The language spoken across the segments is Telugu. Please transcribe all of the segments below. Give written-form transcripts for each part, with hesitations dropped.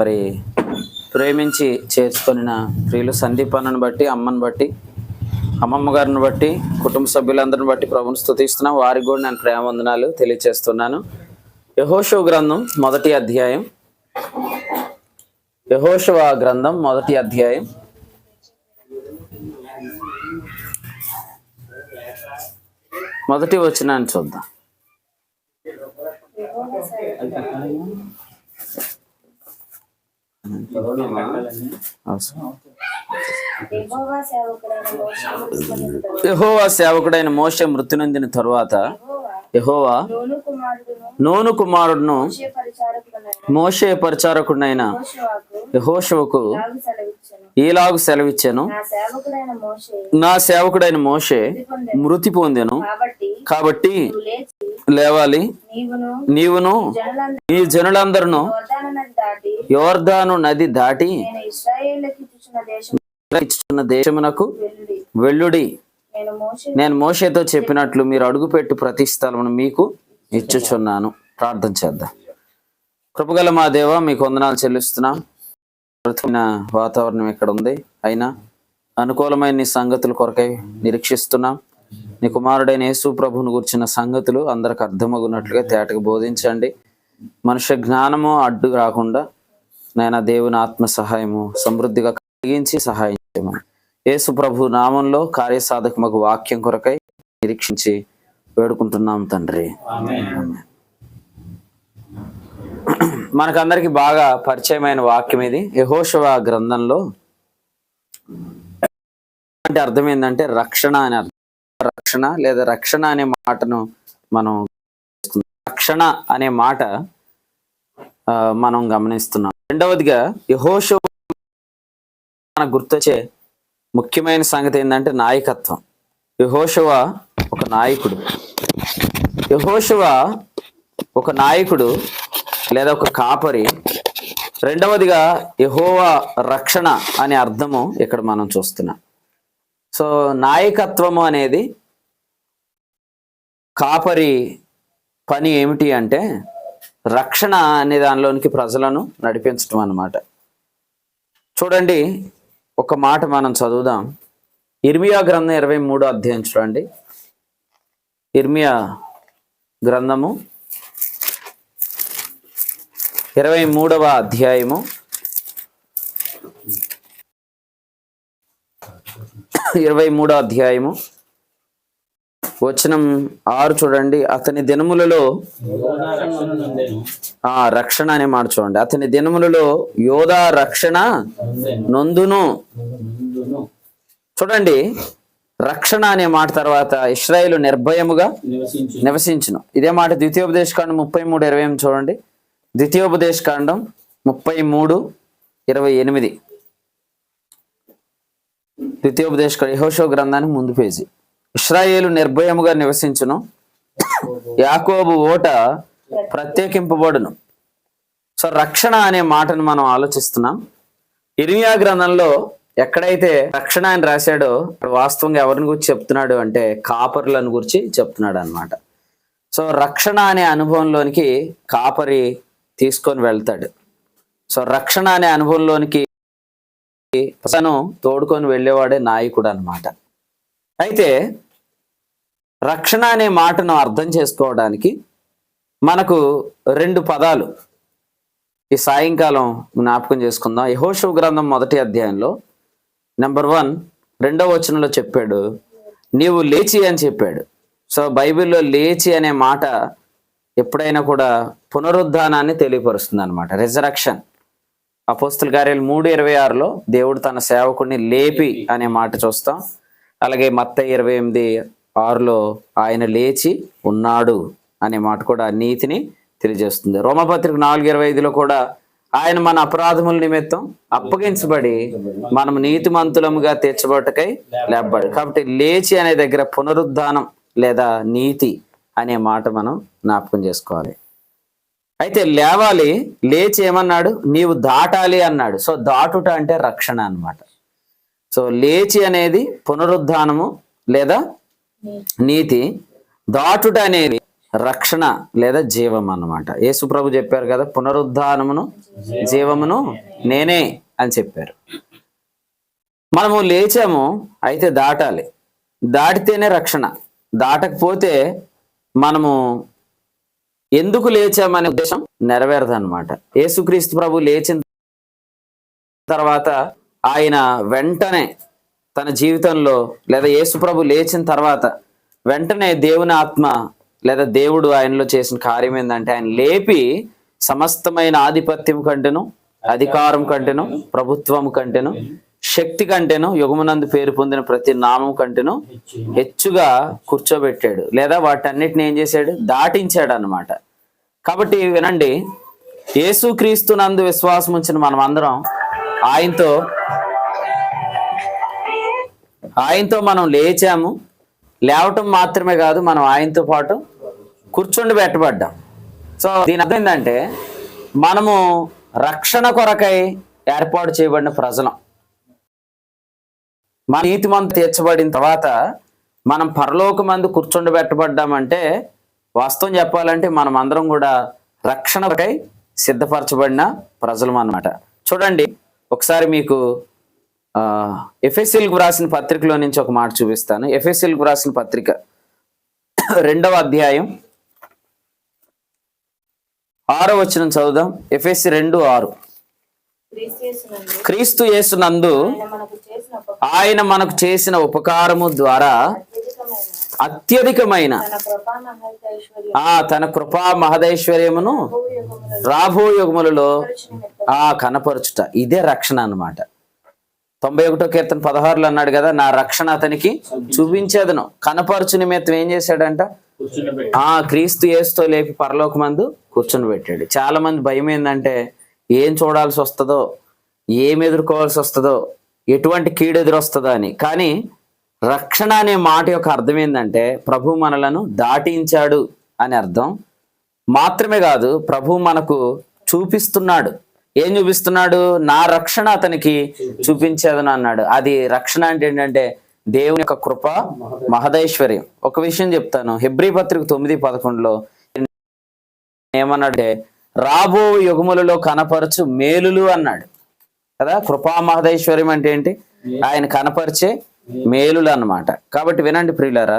మరి ప్రేమించి చేర్చుకొనిన ప్రియులు సందీప్ అన్నను బట్టి, అమ్మను బట్టి, అమ్మమ్మ గారిని బట్టి, కుటుంబ సభ్యులందరిని బట్టి ప్రభుని స్తుతిస్తున్నాం. వారికి కూడా నేను ప్రేమ వందనాలు తెలియచేస్తున్నాను. యెహోషువ గ్రంథం మొదటి అధ్యాయం, యెహోషువ గ్రంథం మొదటి అధ్యాయం మొదటి వచనాన్ని చూద్దాం. యెహోవా సేవకుడైన మోషే మృతి నొందిన తరువాత యెహోవా నూను కుమారుడును మోషే పరిచారకుడైన యెహోషువకు ఈలాగు సెలవిచ్చాను, నా సేవకుడైన మోషే మృతి పొందెను, కాబట్టి లేవాలి, నీవును ఈ జనులందరూ యోర్దాను నది దాటి ఇచ్చుచున్న దేశమునకు వెళ్ళుడి. నేను మోషేతో చెప్పినట్లు మీరు అడుగుపెట్టు ప్రతి స్థలమును మీకు ఇచ్చుచున్నాను. ప్రార్థన చేద్దాం. కృపగల మా దేవ, మీకు వందనాలు చెల్లిస్తున్నాం. వాతావరణం ఇక్కడ ఉంది, అయినా అనుకూలమైన నీ సంగతుల కొరకై నిరీక్షిస్తున్నాం. నీ కుమారుడైన యేసు ప్రభువును గురించిన సంగతులు అందరికి అర్థమగునట్లుగా తేటగా బోధించండి. మనుష్య జ్ఞానము అడ్డు రాకుండా నాయన దేవుని ఆత్మ సహాయము సమృద్ధిగా కలిగించి సహాయం చేయమని యేసు ప్రభు నామంలో కార్యసాధకమగు వాక్యం కొరకై నిరీక్షించి వేడుకుంటున్నాం తండ్రి. మనకందరికి బాగా పరిచయమైన వాక్యం ఇది. యెహోషువ గ్రంథంలో అంటే అర్థం ఏంటంటే రక్షణ అని అర్థం. రక్షణ లేదా రక్షణ అనే మాటను మనం రక్షణ అనే మాట మనం గమనిస్తున్నాం. రెండవదిగా యెహోషువ మనకు గుర్తొచ్చే ముఖ్యమైన సంగతి ఏంటంటే నాయకత్వం. యెహోషువ ఒక నాయకుడు. యెహోషువ ఒక నాయకుడు లేదా ఒక కాపరి. రెండవదిగా యెహోవా రక్షణ అనే అర్థము ఇక్కడ మనం చూస్తున్నాం. సో నాయకత్వము అనేది కాపరి పని ఏమిటి అంటే రక్షణ అనే దానిలోనికి ప్రజలను నడిపించడం అన్నమాట. చూడండి, ఒక మాట మనం చదువుదాం. ఇర్మియా గ్రంథం 23వ అధ్యాయం చూడండి. ఇర్మియా గ్రంథము 23వ అధ్యాయము 23వ అధ్యాయము వచనం 6 చూడండి. అతని దినములలో రక్షణ అనే మాట చూడండి. అతని దినములలో యోధా రక్షణ నొందును. చూడండి, రక్షణ అనే మాట తర్వాత ఇశ్రాయేలు నిర్భయముగా నివసించును. ఇదే మాట ద్వితీయోపదేశకాండం 33:28 చూడండి. ద్వితీయోపదేశకాండం 33:28. ద్వితీయోపదేశకాండం యెహోషువ గ్రంథానికి ముందు పేజీ. ఇశ్రాయేలు నిర్భయముగా నివసించును, యాకోబు ఓట ప్రత్యేకింపబడును. సో రక్షణ అనే మాటను మనం ఆలోచిస్తున్నాం. ఇర్మియా గ్రంథంలో ఎక్కడైతే రక్షణ అని రాశాడో వాస్తవంగా ఎవరిని గురించి చెప్తున్నాడు అంటే కాపరులను గురించి చెప్తున్నాడు అన్నమాట. సో రక్షణ అనే అనుభవంలోనికి కాపరి తీసుకొని వెళ్తాడు. సో రక్షణ అనే అనుభవంలోనికి తను తోడుకొని వెళ్ళేవాడే నాయకుడు అన్నమాట. అయితే రక్షణ అనే మాటను అర్థం చేసుకోవడానికి మనకు 2 పదాలు ఈ సాయంకాలం జ్ఞాపకం చేసుకుందాం. యెహోషువ గ్రంథం మొదటి అధ్యాయంలో నెంబర్ 1 2వ వచనంలో చెప్పాడు, నీవు లేచి అని చెప్పాడు. సో బైబిల్లో లేచి అనే మాట ఎప్పుడైనా కూడా పునరుద్ధానాన్ని తెలియపరుస్తుంది అనమాట. రిజరక్షన్. అపోస్తుల కార్యాలు 3:26లో దేవుడు తన సేవకుడిని లేపి అనే మాట చూస్తాం. అలాగే మత్తయి 28:6లో ఆయన లేచి ఉన్నాడు అనే మాట కూడా నీతిని తెలియజేస్తుంది. రోమపత్రిక 4:25లో కూడా ఆయన మన అపరాధముల నిమిత్తం అప్పగించబడి మనం నీతిమంతులముగా తీర్చబట్టకై లేపబడి. కాబట్టి లేచి అనే దగ్గర పునరుద్ధానం లేదా నీతి అనే మాట మనం జ్ఞాపకం చేసుకోవాలి. అయితే లేవాలి, లేచి ఏమన్నాడు, నీవు దాటాలి అన్నాడు. సో దాటుట అంటే రక్షణ అన్నమాట. సో లేచి అనేది పునరుద్ధానము లేదా నీతి, దాటుట అనేది రక్షణ లేదా జీవం అన్నమాట. యేసు ప్రభు చెప్పారు కదా, పునరుద్ధానమును జీవమును నేనే అని చెప్పారు. మనము లేచాము, అయితే దాటాలి, దాటితేనే రక్షణ. దాటకపోతే మనము ఎందుకు లేచామనే ఉద్దేశం నెరవేరదు అనమాట. యేసుక్రీస్తు ప్రభు లేచిన తర్వాత ఆయన వెంటనే తన జీవితంలో, లేదా యేసు ప్రభు లేచిన తర్వాత వెంటనే దేవుని ఆత్మ లేదా దేవుడు ఆయనలో చేసిన కార్యం ఏంటంటే, ఆయన లేపి సమస్తమైన ఆధిపత్యం కంటేను, అధికారం కంటేను, ప్రభుత్వం కంటేను, శక్తి కంటేను, యుగమునందు పేరు పొందిన ప్రతి నామం కంటేను హెచ్చుగా కూర్చోబెట్టాడు, లేదా వాటన్నిటిని ఏం చేశాడు, దాటించాడు అన్నమాట. కాబట్టి వినండి, యేసుక్రీస్తు నందు విశ్వాసం ఉంచిన మనం అందరం ఆయనతో మనం లేచాము. లేవటం మాత్రమే కాదు, మనం ఆయనతో పాటు కూర్చొని పెట్టబడ్డాం. సో దీని అర్థం ఏంటంటే, మనము రక్షణ కొరకై ఏర్పాటు చేయబడిన ప్రజలం. మన నీతిమంతు తీర్చబడిన తర్వాత మనం పరలోకమందు కూర్చొని పెట్టబడ్డామంటే, వాస్తవం చెప్పాలంటే మనం అందరం కూడా రక్షణ కొరకై సిద్ధపరచబడిన ప్రజలం అన్నమాట. చూడండి, ఒకసారి మీకు ఎఫెసీయులకు వ్రాసిన పత్రికలో నుంచి ఒక మాట చూపిస్తాను. ఎఫెసీయులకు వ్రాసిన పత్రిక 2వ అధ్యాయం 6వ వచనం చదువుదాం. ఎఫెసీ 2:6. క్రీస్తు యేసునందు ఆయన మనకు చేసిన ఉపకారము ద్వారా అత్యధికమైన తన కృపా మహదైశ్వర్యమును రాబో యుగములలో కనపరచుట, ఇదే రక్షణ అన్నమాట. 91వ కీర్తన 16లో అన్నాడు కదా, నా రక్షణ అతనికి చూపించేదను, కనపరచు నిమిత్తం ఏం చేశాడంట, క్రీస్తు యేసుతో లేపి పరలోకమందు కూర్చొని పెట్టాడు. చాలా మంది భయం ఏంటంటే, ఏం చూడాల్సి వస్తుందో, ఏం ఎదుర్కోవాల్సి వస్తుందో, ఎటువంటి కీడు ఎదురొస్తుందో అని. కానీ రక్షణ అనే మాట యొక్క అర్థం ఏంటంటే, ప్రభు మనలను దాటించాడు అని అర్థం. మాత్రమే కాదు, ప్రభు మనకు చూపిస్తున్నాడు. ఏం చూపిస్తున్నాడు, నా రక్షణ అతనికి చూపించేదను అన్నాడు. అది రక్షణ అంటే ఏంటంటే దేవుని యొక్క కృప మహదైశ్వర్యం. ఒక విషయం చెప్తాను, హెబ్రీ పత్రిక 9:11లో ఏమన్నాడంటే, రాబో యుగములలో కనపరచు మేలులు అన్నాడు కదా. కృపా మహదైశ్వర్యం అంటే ఏంటి, ఆయన కనపరిచే మేలులు అన్నమాట. కాబట్టి వినండి ప్రియులారా,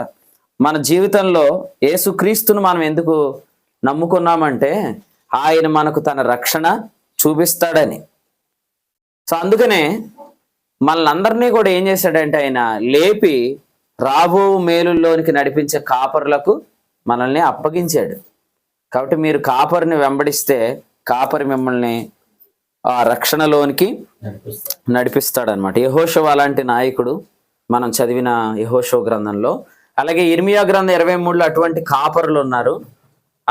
మన జీవితంలో యేసుక్రీస్తును మనం ఎందుకు నమ్ముకున్నామంటే, ఆయన మనకు తన రక్షణ చూపిస్తాడని. సో అందుకనే మనల్ని అందరినీ కూడా ఏం చేశాడంటే, ఆయన లేపి రాబో మేలుల్లోనికి నడిపించే కాపరులకు మనల్ని అప్పగించాడు. కాబట్టి మీరు కాపరిని వెంబడిస్తే కాపరి మిమ్మల్ని ఆ రక్షణలోనికి నడిపిస్తాడనమాట. యెహోషువ అలాంటి నాయకుడు మనం చదివిన యెహోషువ గ్రంథంలో. అలాగే ఇర్మియా గ్రంథం 23లో అటువంటి కాపరులు ఉన్నారు.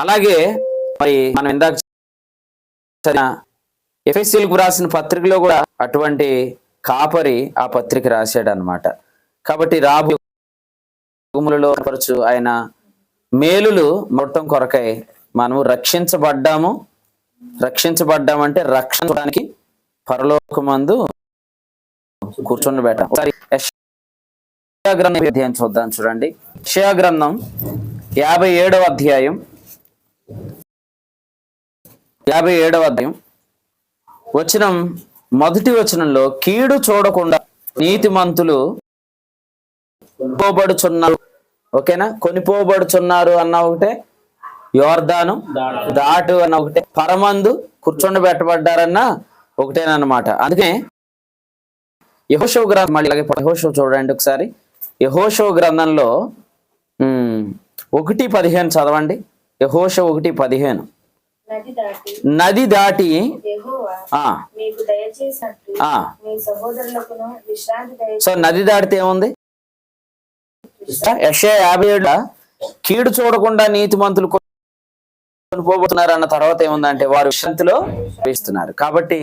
అలాగే మరి మనం ఇందాక ఎఫెసీయులకు రాసిన పత్రికలో కూడా అటువంటి కాపరి ఆ పత్రిక రాశాడు అనమాట. కాబట్టి రాబోయేలో ఆయన మేలులు మొత్తం కొరకై మనము రక్షించబడ్డామంటే రక్షించడానికి పరలోకమందు కూర్చొని పెట్టాం. ఒకసారి యెషయా గ్రంథం అధ్యాయం చూద్దాం. చూడండి, యెషయా గ్రంథం 57వ అధ్యాయం 57వ అధ్యాయం మొదటి వచనంలో, కీడు చూడకుండా నీతిమంతులు కొనిపోబడుచున్నారు. ఓకేనా, కొనిపోబడుచున్నారు అన్న ఒకటే, యోర్దాను దాటు అన్న ఒకటే, పరమందు కూర్చొని పెట్టబడ్డారన్న ఒకటేనమాట. అందుకే యెహోషువ గ్రంథం, మళ్ళీ యెహోషువ చూడండి ఒకసారి. యెహోషువ గ్రంథంలో 1:15 చదవండి. యెహోషువ 1:15. నది దాటి సో నది దాటితే ఏముంది, యెషయా 57 కీడు చూడకుండా నీతిమంతులు కొనిపోబోతున్నారు అన్న తర్వాత ఏముందంటే, వారు విశ్రాంతిలో వేస్తున్నారు. కాబట్టి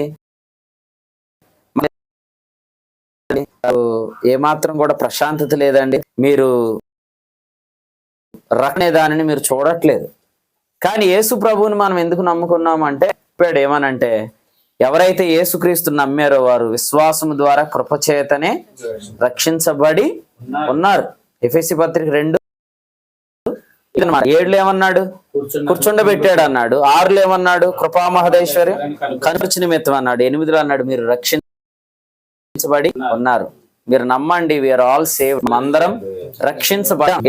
ఏమాత్రం కూడా ప్రశాంతత లేదండి. మీరు రక్షణ దానిని మీరు చూడట్లేదు. కానీ యేసు ప్రభువుని మనం ఎందుకు నమ్ముకున్నామంటే, చెప్పాడు ఏమనంటే, ఎవరైతే యేసుక్రీస్తు నమ్మారో వారు విశ్వాసము ద్వారా కృపచేతనే రక్షించబడి ఉన్నారు. ఎఫెసీ పత్రిక 2 ఏడులో ఏమన్నాడు? కూర్చుండబెట్టాడు అన్నాడు. 6లో ఏమన్నాడు? కృపా మహదేశ్వరి కనుపరిచిన నిమిత్తం అన్నాడు. 8లో అన్నాడు మీరు రక్షించబడి ఉన్నారు. మీరు నమ్మండి, వీఆర్ ఆల్ సేవ్, అందరం రక్షించబడ్డాం.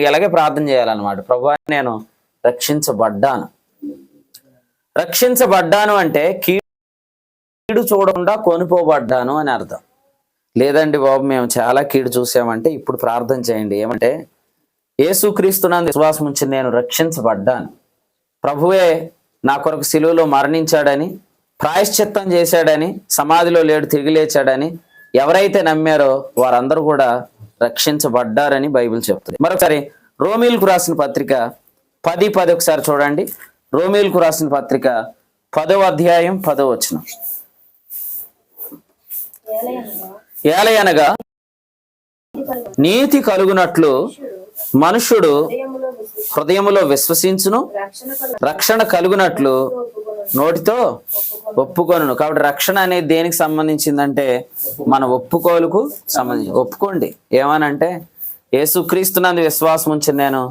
ఎలాగే ప్రార్థన చేయాలన్నమాట. ప్రభువా నేను రక్షించబడ్డాను. రక్షించబడ్డాను అంటే కీడు చూడకుండా కొనుపోబడ్డాను అని అర్థం. లేదండి బాబు మేము చాలా కీడు చూసామంటే ఇప్పుడు ప్రార్థన చేయండి. ఏమంటే యేసుక్రీస్తునందు విశ్వాసం ఉంచి నేను రక్షించబడ్డాను, ప్రభువే నా కొరకు సిలువలో మరణించాడని, ప్రాయశ్చిత్తం చేశాడని, సమాధిలో లేడు తిరిగి లేచాడని ఎవరైతే నమ్మారో వారందరూ కూడా రక్షించబడ్డారని బైబిల్ చెప్తుంది. మరొకసారి రోమీలకు రాసిన పత్రిక 10:10 ఒకసారి చూడండి. రోమీలకు రాసిన పత్రిక 10వ అధ్యాయం 10వ వచనం. ఏలయనగా నీతి కలుగునట్లు మనుష్యుడు హృదయములో విశ్వసించును, రక్షణ కలుగునట్లు నోటితో ఒప్పుకొను. కాబట్టి రక్షణ అనేది దేనికి సంబంధించిందంటే మన ఒప్పుకోలుకు సంబంధించి. ఒప్పుకోండి ఏమనంటే యేసుక్రీస్తునందు విశ్వాసం ఉంచి నేను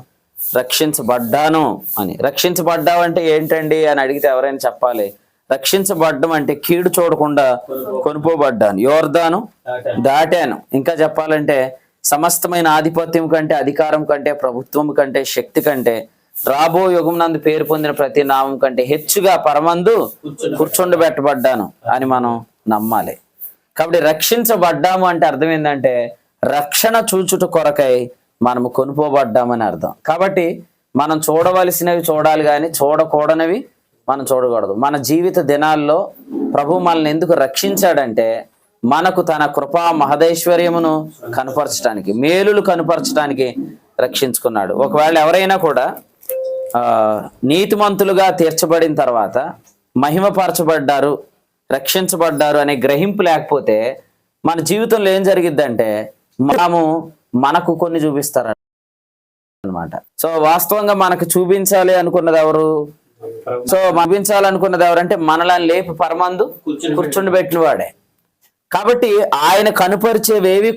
రక్షించబడ్డాను అని. రక్షించబడ్డావు అంటే ఏంటండి అని అడిగితే ఎవరైనా చెప్పాలి. రక్షించబడ్డం అంటే కీడు చూడకుండా కొనుపోబడ్డాను, యోర్దాను దాటాను. ఇంకా చెప్పాలంటే సమస్తమైన ఆధిపత్యం కంటే, అధికారం కంటే, ప్రభుత్వం కంటే, శక్తి కంటే, రాబో యుగం నందు పేరు పొందిన ప్రతి నామం కంటే హెచ్చుగా పరమందు కూర్చుండబెట్టబడ్డాను అని మనం నమ్మాలి. కాబట్టి రక్షించబడ్డాము అంటే అర్థం ఏంటంటే రక్షణ చూచుట కొరకై మనము కొనుపోబడ్డామని అర్థం. కాబట్టి మనం చూడవలసినవి చూడాలి కానీ చూడకూడనివి మనం చూడకూడదు. మన జీవిత దినాల్లో ప్రభు మనల్ని ఎందుకు రక్షించాడంటే మనకు తన కృపా మహదైశ్వర్యమును కనపరచడానికి, మేలులు కనపరచడానికి రక్షించుకున్నాడు. ఒకవేళ ఎవరైనా కూడా నీతిమంతులుగా తీర్చబడిన తర్వాత మహిమపరచబడ్డారు, రక్షించబడ్డారు అనే గ్రహింపు లేకపోతే మన జీవితంలో ఏం జరిగిద్దంటే మనకు కొన్ని చూపిస్తారు అన్నమాట. సో వాస్తవంగా మనకు చూపించాలి అనుకున్నది ఎవరు? సో చూపించాలనుకున్నది ఎవరంటే మనల్ని లేపి పరమందు కూర్చుండబెట్టిన వాడే. కాబట్టి ఆయన కనుపరిచేవేవి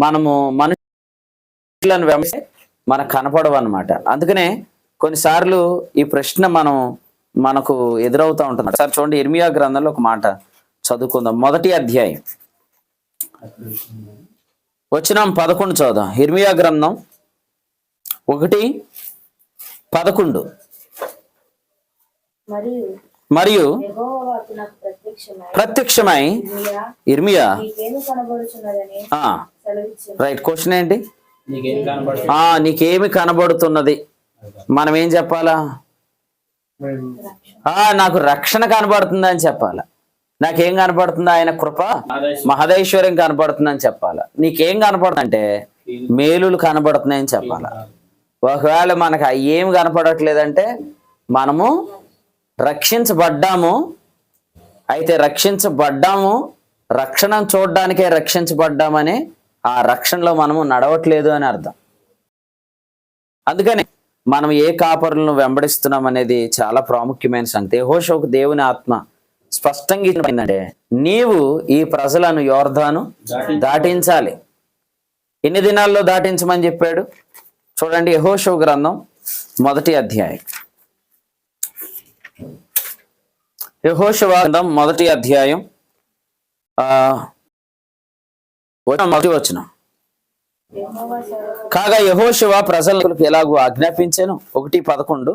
మనము మనుషులను వెంబడిస్తే మనకు కనపడవు అన్నమాట. అందుకనే కొన్నిసార్లు ఈ ప్రశ్న మనకు ఎదురవుతూ ఉంటుంది. సార్ చూడండి, ఇర్మియా గ్రంథంలో ఒక మాట చదువుకుందాం. 1వ అధ్యాయం వచనం 11 చదువుదాం. ఇర్మియా గ్రంథం 1:11. మరియు ప్రత్యక్షమై ఇర్మియా రైట్. క్వశ్చన్ ఏంటి? నీకేమి కనబడుతున్నది? మనం ఏం చెప్పాలా? నాకు రక్షణ కనబడుతుంది అని చెప్పాలా. నాకేం కనపడుతుందా? ఆయన కృప మహదైశ్వర్యం కనపడుతుందని చెప్పాలా. నీకేం కనపడుతుందంటే మేలులు కనబడుతున్నాయని చెప్పాలా. ఒకవేళ మనకు ఏమి కనపడట్లేదంటే మనము రక్షించబడ్డాము. అయితే రక్షించబడ్డాము, రక్షణ చూడడానికే రక్షించబడ్డామని ఆ రక్షణలో మనము నడవట్లేదు అని అర్థం. అందుకని మనం ఏ కాపరులను వెంబడిస్తున్నాం అనేది చాలా ప్రాముఖ్యమైన సంగతి. యెహోషువకు దేవుని ఆత్మ స్పష్టంగా ఏంటంటే నీవు ఈ ప్రజలను యోర్దాను దాటించాలి. ఎన్ని దినాల్లో దాటించమని చెప్పాడు చూడండి. యెహోషువ గ్రంథం 1వ అధ్యాయం. యెహోషువ గ్రంథం 1వ అధ్యాయం 1వ వచనం. కాగా యెహోషువ ప్రజలకు ఎలాగూ ఆజ్ఞాపించెను. 1:11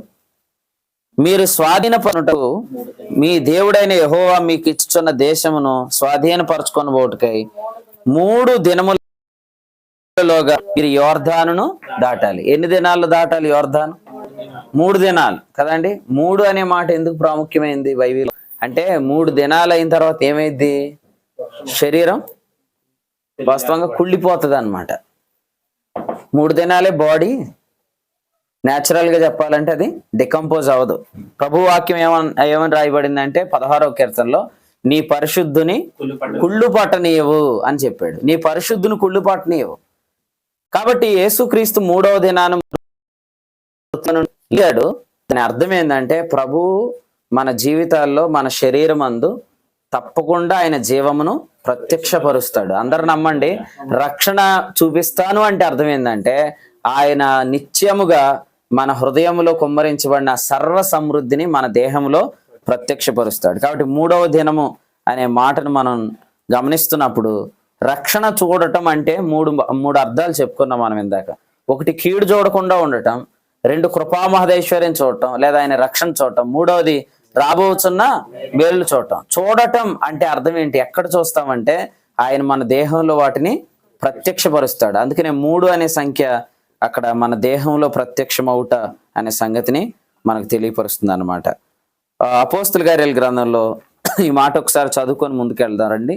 మీరు స్వాధీనపరుటకు మీ దేవుడైన యెహోవా మీకు ఇచ్చుచున్న దేశమును స్వాధీనపరచుకొనబోటుకై 3 దినములలోగా మీరు యోర్దానును దాటాలి. ఎన్ని దినాల్లో దాటాలి యోర్దాను? 3 దినాలు కదండి. 3 అనే మాట ఎందుకు ప్రాముఖ్యమైంది బైబిల్ అంటే 3 దినాలు అయిన తర్వాత ఏమైంది? శరీరం వాస్తవంగా కుళ్ళిపోతుంది అన్నమాట. 3 దినాలే బాడీ న్యాచురల్ గా చెప్పాలంటే అది డికంపోజ్ అవ్వదు. ప్రభు వాక్యం ఏమని రాయబడిందంటే 16వ కీర్తనలో నీ పరిశుద్ధుని కుళ్ళు పట్టనీయవు అని చెప్పాడు. నీ పరిశుద్ధుని కుళ్ళు పట్టనీయవు. కాబట్టి యేసుక్రీస్తు 3వ దినాన దాని అర్థం ఏంటంటే ప్రభు మన జీవితాల్లో మన శరీరం అందు తప్పకుండా ఆయన జీవమును ప్రత్యక్షపరుస్తాడు. అందరు నమ్మండి. రక్షణ చూపిస్తాను అంటే అర్థం ఏంటంటే ఆయన నిత్యముగా మన హృదయంలో కుమ్మరించబడిన సర్వ సమృద్ధిని మన దేహంలో ప్రత్యక్షపరుస్తాడు. కాబట్టి 3వ దినము అనే మాటను మనం గమనిస్తున్నప్పుడు రక్షణ చూడటం అంటే మూడు అర్థాలు చెప్పుకున్నాం మనం ఇందాక. ఒకటి, కీడు చూడకుండా ఉండటం. 2, కృపామహదైశ్వర్యం చూడటం లేదా ఆయన రక్షణ చూడటం. 3వది, రాబోతున్న మేలు చూడటం. చూడటం అంటే అర్థం ఏంటి? ఎక్కడ చూస్తామంటే ఆయన మన దేహంలో వాటిని ప్రత్యక్షపరుస్తాడు. అందుకనే 3 అనే సంఖ్య అక్కడ మన దేహంలో ప్రత్యక్షమవుట అనే సంగతిని మనకు తెలియపరుస్తుంది అన్నమాట. అపోస్తుల కార్యాల గ్రంథంలో ఈ మాట ఒకసారి చదువుకొని ముందుకెళ్దారండి.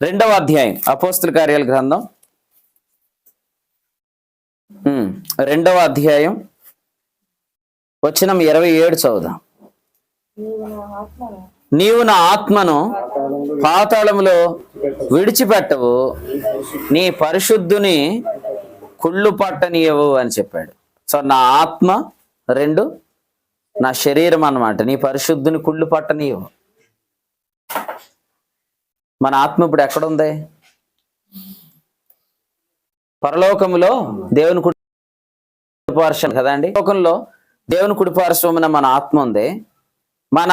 2వ అధ్యాయం అపోస్తుల కార్యాల గ్రంథం 2వ అధ్యాయం వచనం 27 చదువుదాం. నీవు నా ఆత్మను పాతాళములో విడిచిపెట్టవు, నీ పరిశుద్ధుని కుళ్ళు పట్టనీయవు అని చెప్పాడు. సో నా ఆత్మ, 2 నా శరీరం అన్నమాట. నీ పరిశుద్ధుని కుళ్ళు పట్టనీయవు. మన ఆత్మ ఇప్పుడు ఎక్కడుంది? పరలోకములో దేవుని కుడిపార్శ్వం కదండి. లోకంలో దేవుని కుడిపార్శ్వమున మన ఆత్మ ఉంది. మన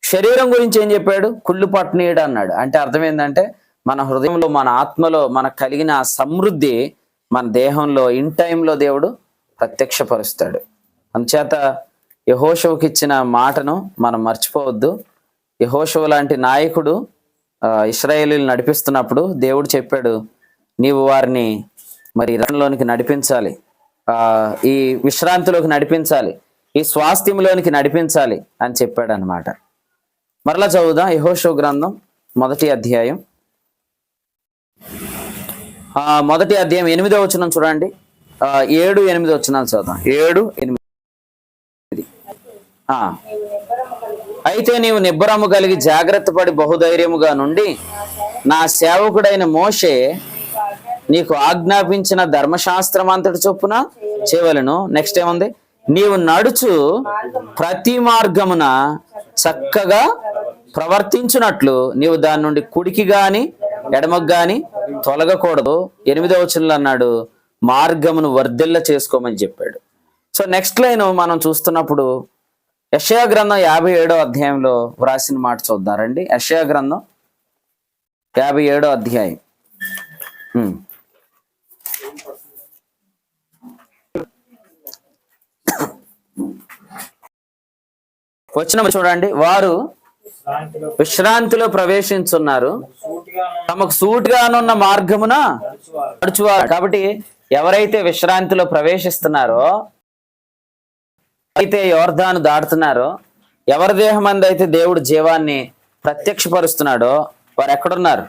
శరీరం గురించి ఏం చెప్పాడు? కుళ్ళు పట్టనీయుడు అన్నాడు. అంటే అర్థం ఏంటంటే మన హృదయంలో, మన ఆత్మలో మనకు కలిగిన సమృద్ధి మన దేహంలో ఇన్ టైంలో దేవుడు ప్రత్యక్షపరుస్తాడు. అందుచేత యెహోషువకి ఇచ్చిన మాటను మనం మర్చిపోవద్దు. యెహోషువ లాంటి నాయకుడు ఇశ్రాయేలీయులను నడిపిస్తున్నప్పుడు దేవుడు చెప్పాడు, నీవు వారిని మరి రణంలోనికి నడిపించాలి, ఈ విశ్రాంతిలోకి నడిపించాలి, ఈ స్వాస్థ్యంలోనికి నడిపించాలి అని చెప్పాడు అన్నమాట. మరలా చదువుదాం యెహోషువ గ్రంథం 1వ అధ్యాయం 8వ వచనం చూడండి. 7, 8 వచనాలు చదువుదాం. 7, 8. అయితే నీవు నిబ్బరము కలిగి జాగ్రత్త పడి బహుధైర్యముగా నుండి నా సేవకుడైన మోషే నీకు ఆజ్ఞాపించిన ధర్మశాస్త్రం అంతటి చొప్పున చేయవలెను. నెక్స్ట్ ఏముంది? నీవు నడుచు ప్రతి మార్గమున చక్కగా ప్రవర్తించున్నట్లు నీవు దాని నుండి కుడికి గాని ఎడమకు గాని తొలగకూడదు. 8వ వచనంలో అన్నాడు, మార్గమును వర్ధిల్ల చేసుకోమని చెప్పాడు. సో నెక్స్ట్ లైన్ మనం చూస్తున్నప్పుడు యెషయా గ్రంథం 57వ అధ్యాయంలో వ్రాసిన మాట చూద్దారండి. యెషయా గ్రంథం 57వ అధ్యాయం వచనం చూడండి. వారు విశ్రాంతిలో ప్రవేశించున్నారు, తమకు సూటిగానున్న మార్గమున నడుచువారు. కాబట్టి ఎవరైతే విశ్రాంతిలో ప్రవేశిస్తున్నారో, అయితే యోర్దాను దాటుతున్నారో, ఎవరి దేహం అందు అయితే దేవుడు జీవాన్ని ప్రత్యక్షపరుస్తున్నాడో వారు ఎక్కడున్నారు?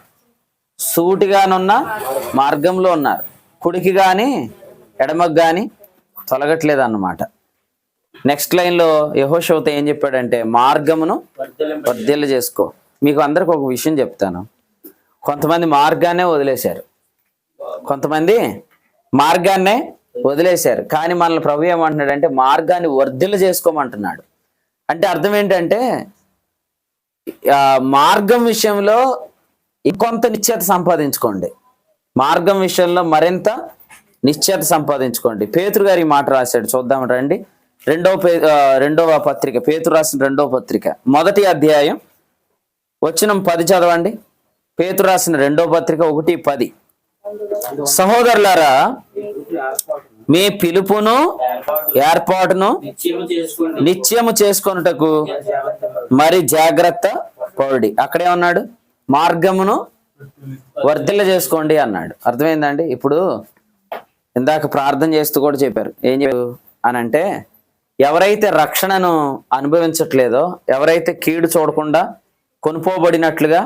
సూటిగానున్న మార్గంలో ఉన్నారు. కుడికి గాని ఎడమకు గాని తొలగట్లేదు అన్నమాట. నెక్స్ట్ లైన్లో యెహోషువతో ఏం చెప్పాడంటే, మార్గమును వర్ధిల్ల చేసుకో. మీకు అందరికి ఒక విషయం చెప్తాను. కొంతమంది మార్గాన్నే వదిలేశారు, కొంతమంది మార్గాన్నే వదిలేశారు. కానీ మనల్ని ప్రభు ఏమంటున్నాడంటే మార్గాన్ని వర్ధిల్ల చేసుకోమంటున్నాడు. అంటే అర్థం ఏంటంటే మార్గం విషయంలో ఇంకొంత నిశ్చయత సంపాదించుకోండి, మార్గం విషయంలో మరింత నిశ్చయత సంపాదించుకోండి. పేతురు గారు ఈ మాట రాశాడు, చూద్దాం రండి. రెండవ పత్రిక, పేతురు రాసిన 2వ పత్రిక 1వ అధ్యాయం వచనం 10 చదవండి. పేతురు రాసిన 2వ పత్రిక 1:10. సహోదరులారా, మీ పిలుపును ఏర్పాటును నిశ్చయము చేసుకొనుటకు మరి జాగ్రత్త పడి. అక్కడేమన్నాడు? మార్గమును వర్ధిల్ల చేసుకోండి అన్నాడు. అర్థమైందండి? ఇప్పుడు ఇందాక ప్రార్థన చేస్తూ కూడా చెప్పారు. ఏం చెప్పారు అని అంటే, ఎవరైతే రక్షణను అనుభవించట్లేదో, ఎవరైతే కీడు చూడకుండా కొనుపోబడినట్లుగా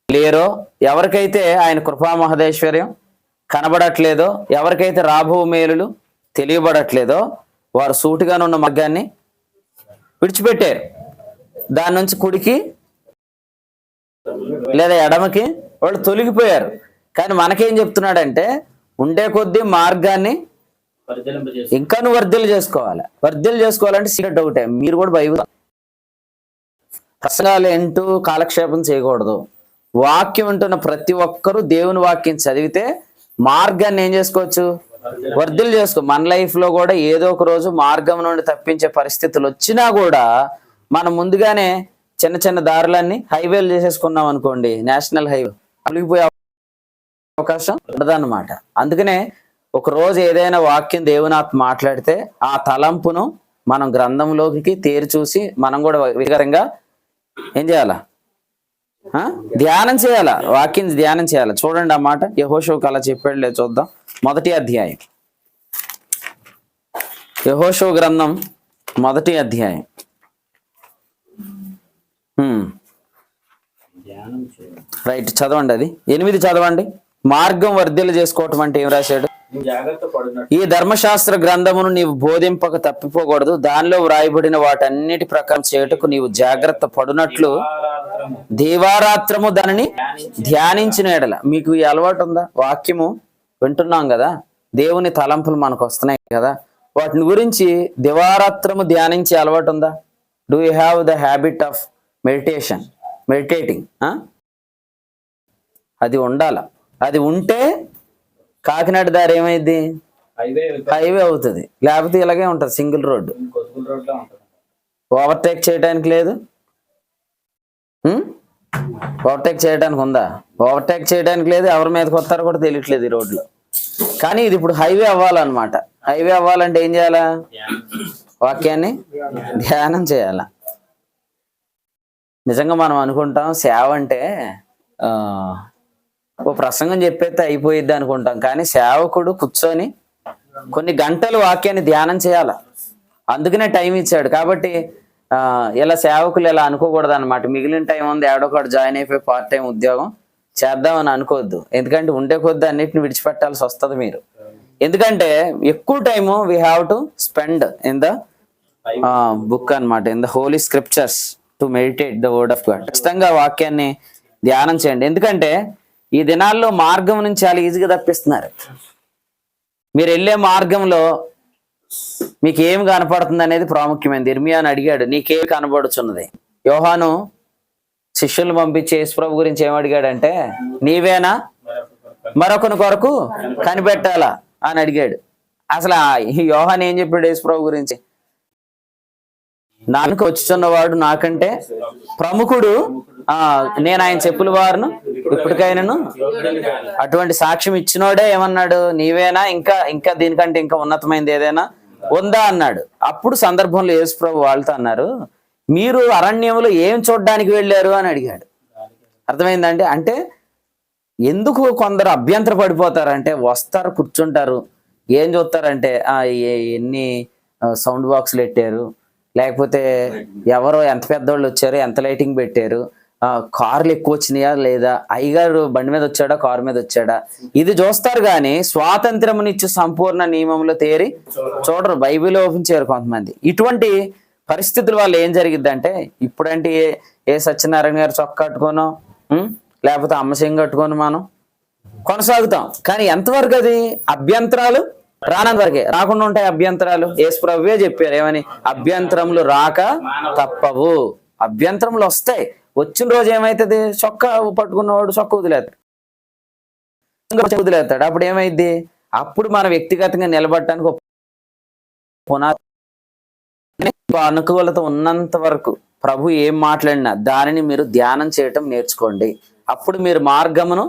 లేరో, ఎవరికైతే ఆయన కృపా మహదైశ్వర్యం కనబడట్లేదో, ఎవరికైతే రాబో మేలులు తెలియబడట్లేదో, వారు సూటిగానున్న మార్గాన్ని విడిచిపెట్టారు. దాని నుంచి కుడికి లేదా ఎడమకి వాళ్ళు తొలగిపోయారు. కానీ మనకేం చెప్తున్నాడంటే, ఉండే కొద్దీ మార్గాన్ని ఇంకా నువ్వు వర్ధిల్ల చేసుకోవాలి. వర్ధిల్ల చేసుకోవాలంటే సీక్రెట్ ఒకటే, మీరు కూడా బైబిల్ ప్రసంగాలు ఏంటూ కాలక్షేపం చేయకూడదు. వాక్యం వింటున్న ప్రతి ఒక్కరూ దేవుని వాక్యం చదివితే మార్గాన్ని ఏం చేసుకోవచ్చు? వర్ధిల్లు చేసుకో. మన లైఫ్ లో కూడా ఏదో ఒక రోజు మార్గం నుండి తప్పించే పరిస్థితులు వచ్చినా కూడా మనం ముందుగానే చిన్న చిన్న దారులన్నీ హైవేలు చేసేసుకున్నాం అనుకోండి, నేషనల్ హైవే, అలిగిపోయే అవకాశం ఉండదన్నమాట. అందుకనే ఒక రోజు ఏదైనా వాక్యం దేవుని ఆత్మ మాట్లాడితే ఆ తలంపును మనం గ్రంథంలోకి తేరి చూసి మనం కూడా వ్యక్తిగతంగా ఏం చేయాలా? ధ్యానం చేయాలా, వాక్యం ధ్యానం చేయాలి. చూడండి ఆ మాట యెహోషువకు అలా చెప్పాడు లేదు చూద్దాం. 1వ అధ్యాయం, యెహోషువ గ్రంథం 1వ అధ్యాయం. రైట్, చదవండి. అది 8 చదవండి. మార్గం వర్ధిల్లు చేసుకోవటం అంటే ఏం రాశాడు? ఈ ధర్మశాస్త్ర గ్రంథమును నీవు బోధింపక తప్పిపోకూడదు, దానిలో వ్రాయబడిన వాటన్నిటి ప్రకారం చేయుటకు నీవు జాగ్రత్త పడునట్లు దీవారాత్రము దానిని ధ్యానించిన ఎడల. మీకు ఈ అలవాటు ఉందా? వాక్యము వింటున్నాం కదా, దేవుని తలంపులు మనకు వస్తున్నాయి కదా, వాటిని గురించి దివారాత్రము ధ్యానించే అలవాటు ఉందా? Do you have the habit of meditating? అది ఉండాల. అది ఉంటే కాకినాడ దారి ఏమైంది? హైవే అవుతుంది. లేకపోతే ఇలాగే ఉంటుంది, సింగిల్ రోడ్డు. ఓవర్టేక్ చేయడానికి లేదు. ఓవర్టేక్ చేయడానికి ఉందా? ఓవర్టేక్ చేయడానికి లేదు. ఎవరి మీదకి వస్తారో కూడా తెలియట్లేదు ఈ రోడ్లో. కానీ ఇది ఇప్పుడు హైవే అవ్వాలన్నమాట. హైవే అవ్వాలంటే ఏం చేయాలా? వాక్యాన్ని ధ్యానం చేయాల. నిజంగా మనం అనుకుంటాం సేవ అంటే ఓ ప్రసంగం చెప్పేస్తే అయిపోయిద్ది అనుకుంటాం. కానీ సేవకుడు కూర్చొని కొన్ని గంటలు వాక్యాన్ని ధ్యానం చేయాల. అందుకనే టైం ఇచ్చాడు. కాబట్టి ఇలా సేవకులు ఇలా అనుకోకూడదు అనమాట. మిగిలిన టైం ఉంది, ఏడొకటి జాయిన్ అయిపోయి పార్ట్ టైం ఉద్యోగం చేద్దామని అనుకోవద్దు. ఎందుకంటే ఉండే కొద్ది అన్నిటిని విడిచిపెట్టాల్సి వస్తుంది మీరు. ఎందుకంటే ఎక్కువ time we have to spend in the book అనమాట, in the holy scriptures to meditate the word of God. ఖచ్చితంగా వాక్యాన్ని ధ్యానం చేయండి. ఎందుకంటే ఈ దినాల్లో మార్గం నుంచి చాలా ఈజీగా తప్పిస్తున్నారు. మీరు వెళ్ళే మార్గంలో మీకు ఏం కనపడుతుంది అనేది ప్రాముఖ్యమైనది. ఇర్మియాను అడిగాడు, నీకేం కనబడుచున్నది? యోహాను శిష్యులను పంపించి యేసుప్రభు గురించి ఏం అడిగాడంటే, నీవేనా మరొకని కొరకు కనిపెట్టాలా అని అడిగాడు. అసలు యోహాను ఏం చెప్పాడు యేసుప్రభు గురించి? నాకు వచ్చుచున్నవాడు నాకంటే ప్రముఖుడు, నేను ఆయన చెప్పుల వారును ఇప్పటికైనాను. అటువంటి సాక్ష్యం ఇచ్చినోడే ఏమన్నాడు? నీవేనా, ఇంకా దీనికంటే ఇంకా ఉన్నతమైనది ఏదైనా ఉందా అన్నాడు. అప్పుడు సందర్భంలో యేసుప్రభు వాళ్ళతో అన్నారు, మీరు అరణ్యంలో ఏం చూడడానికి వెళ్ళారు అని అడిగాడు. అర్థమైందండి? అంటే ఎందుకు కొందరు అభ్యంతర పడిపోతారంటే, వస్తారు కూర్చుంటారు, ఏం చూస్తారంటే ఎన్ని సౌండ్ బాక్సులు పెట్టారు, లేకపోతే ఎవరో ఎంత పెద్దవాళ్ళు వచ్చారు, ఎంత లైటింగ్ పెట్టారు, కార్లు ఎక్కువ వచ్చినాయా లేదా, అయ్యగారు బండి మీద వచ్చాడా కారు మీద వచ్చాడా, ఇది చూస్తారు. కానీ స్వాతంత్రమునిచ్చు సంపూర్ణ నియమంలో తేరి చూడరు, బైబిల్ ఓపెన్ చేయరు కొంతమంది. ఇటువంటి పరిస్థితుల వల్ల ఏం జరిగిద్దంటే, ఇప్పుడంటే ఏ సత్యనారాయణ గారు చొక్క కట్టుకోనో లేకపోతే అమ్మసింగ్ కట్టుకొని మనం కొనసాగుతాం. కానీ ఎంతవరకు అది అభ్యంతరాలు రానంత వరకే. రాకుండా ఉంటాయి అభ్యంతరాలు. యేసుప్రభువే చెప్పారు ఏమని? అభ్యంతరములు రాక తప్పవు. అభ్యంతరములు వస్తాయి. వచ్చిన రోజు ఏమైతుంది? చొక్కా పట్టుకున్నవాడు చొక్క వదిలేస్తాడు. అప్పుడు ఏమైంది? అప్పుడు మన వ్యక్తిగతంగా నిలబడటానికి అనుకూలత ఉన్నంత వరకు ప్రభు ఏం మాట్లాడినా దానిని మీరు ధ్యానం చేయటం నేర్చుకోండి. అప్పుడు మీరు మార్గమును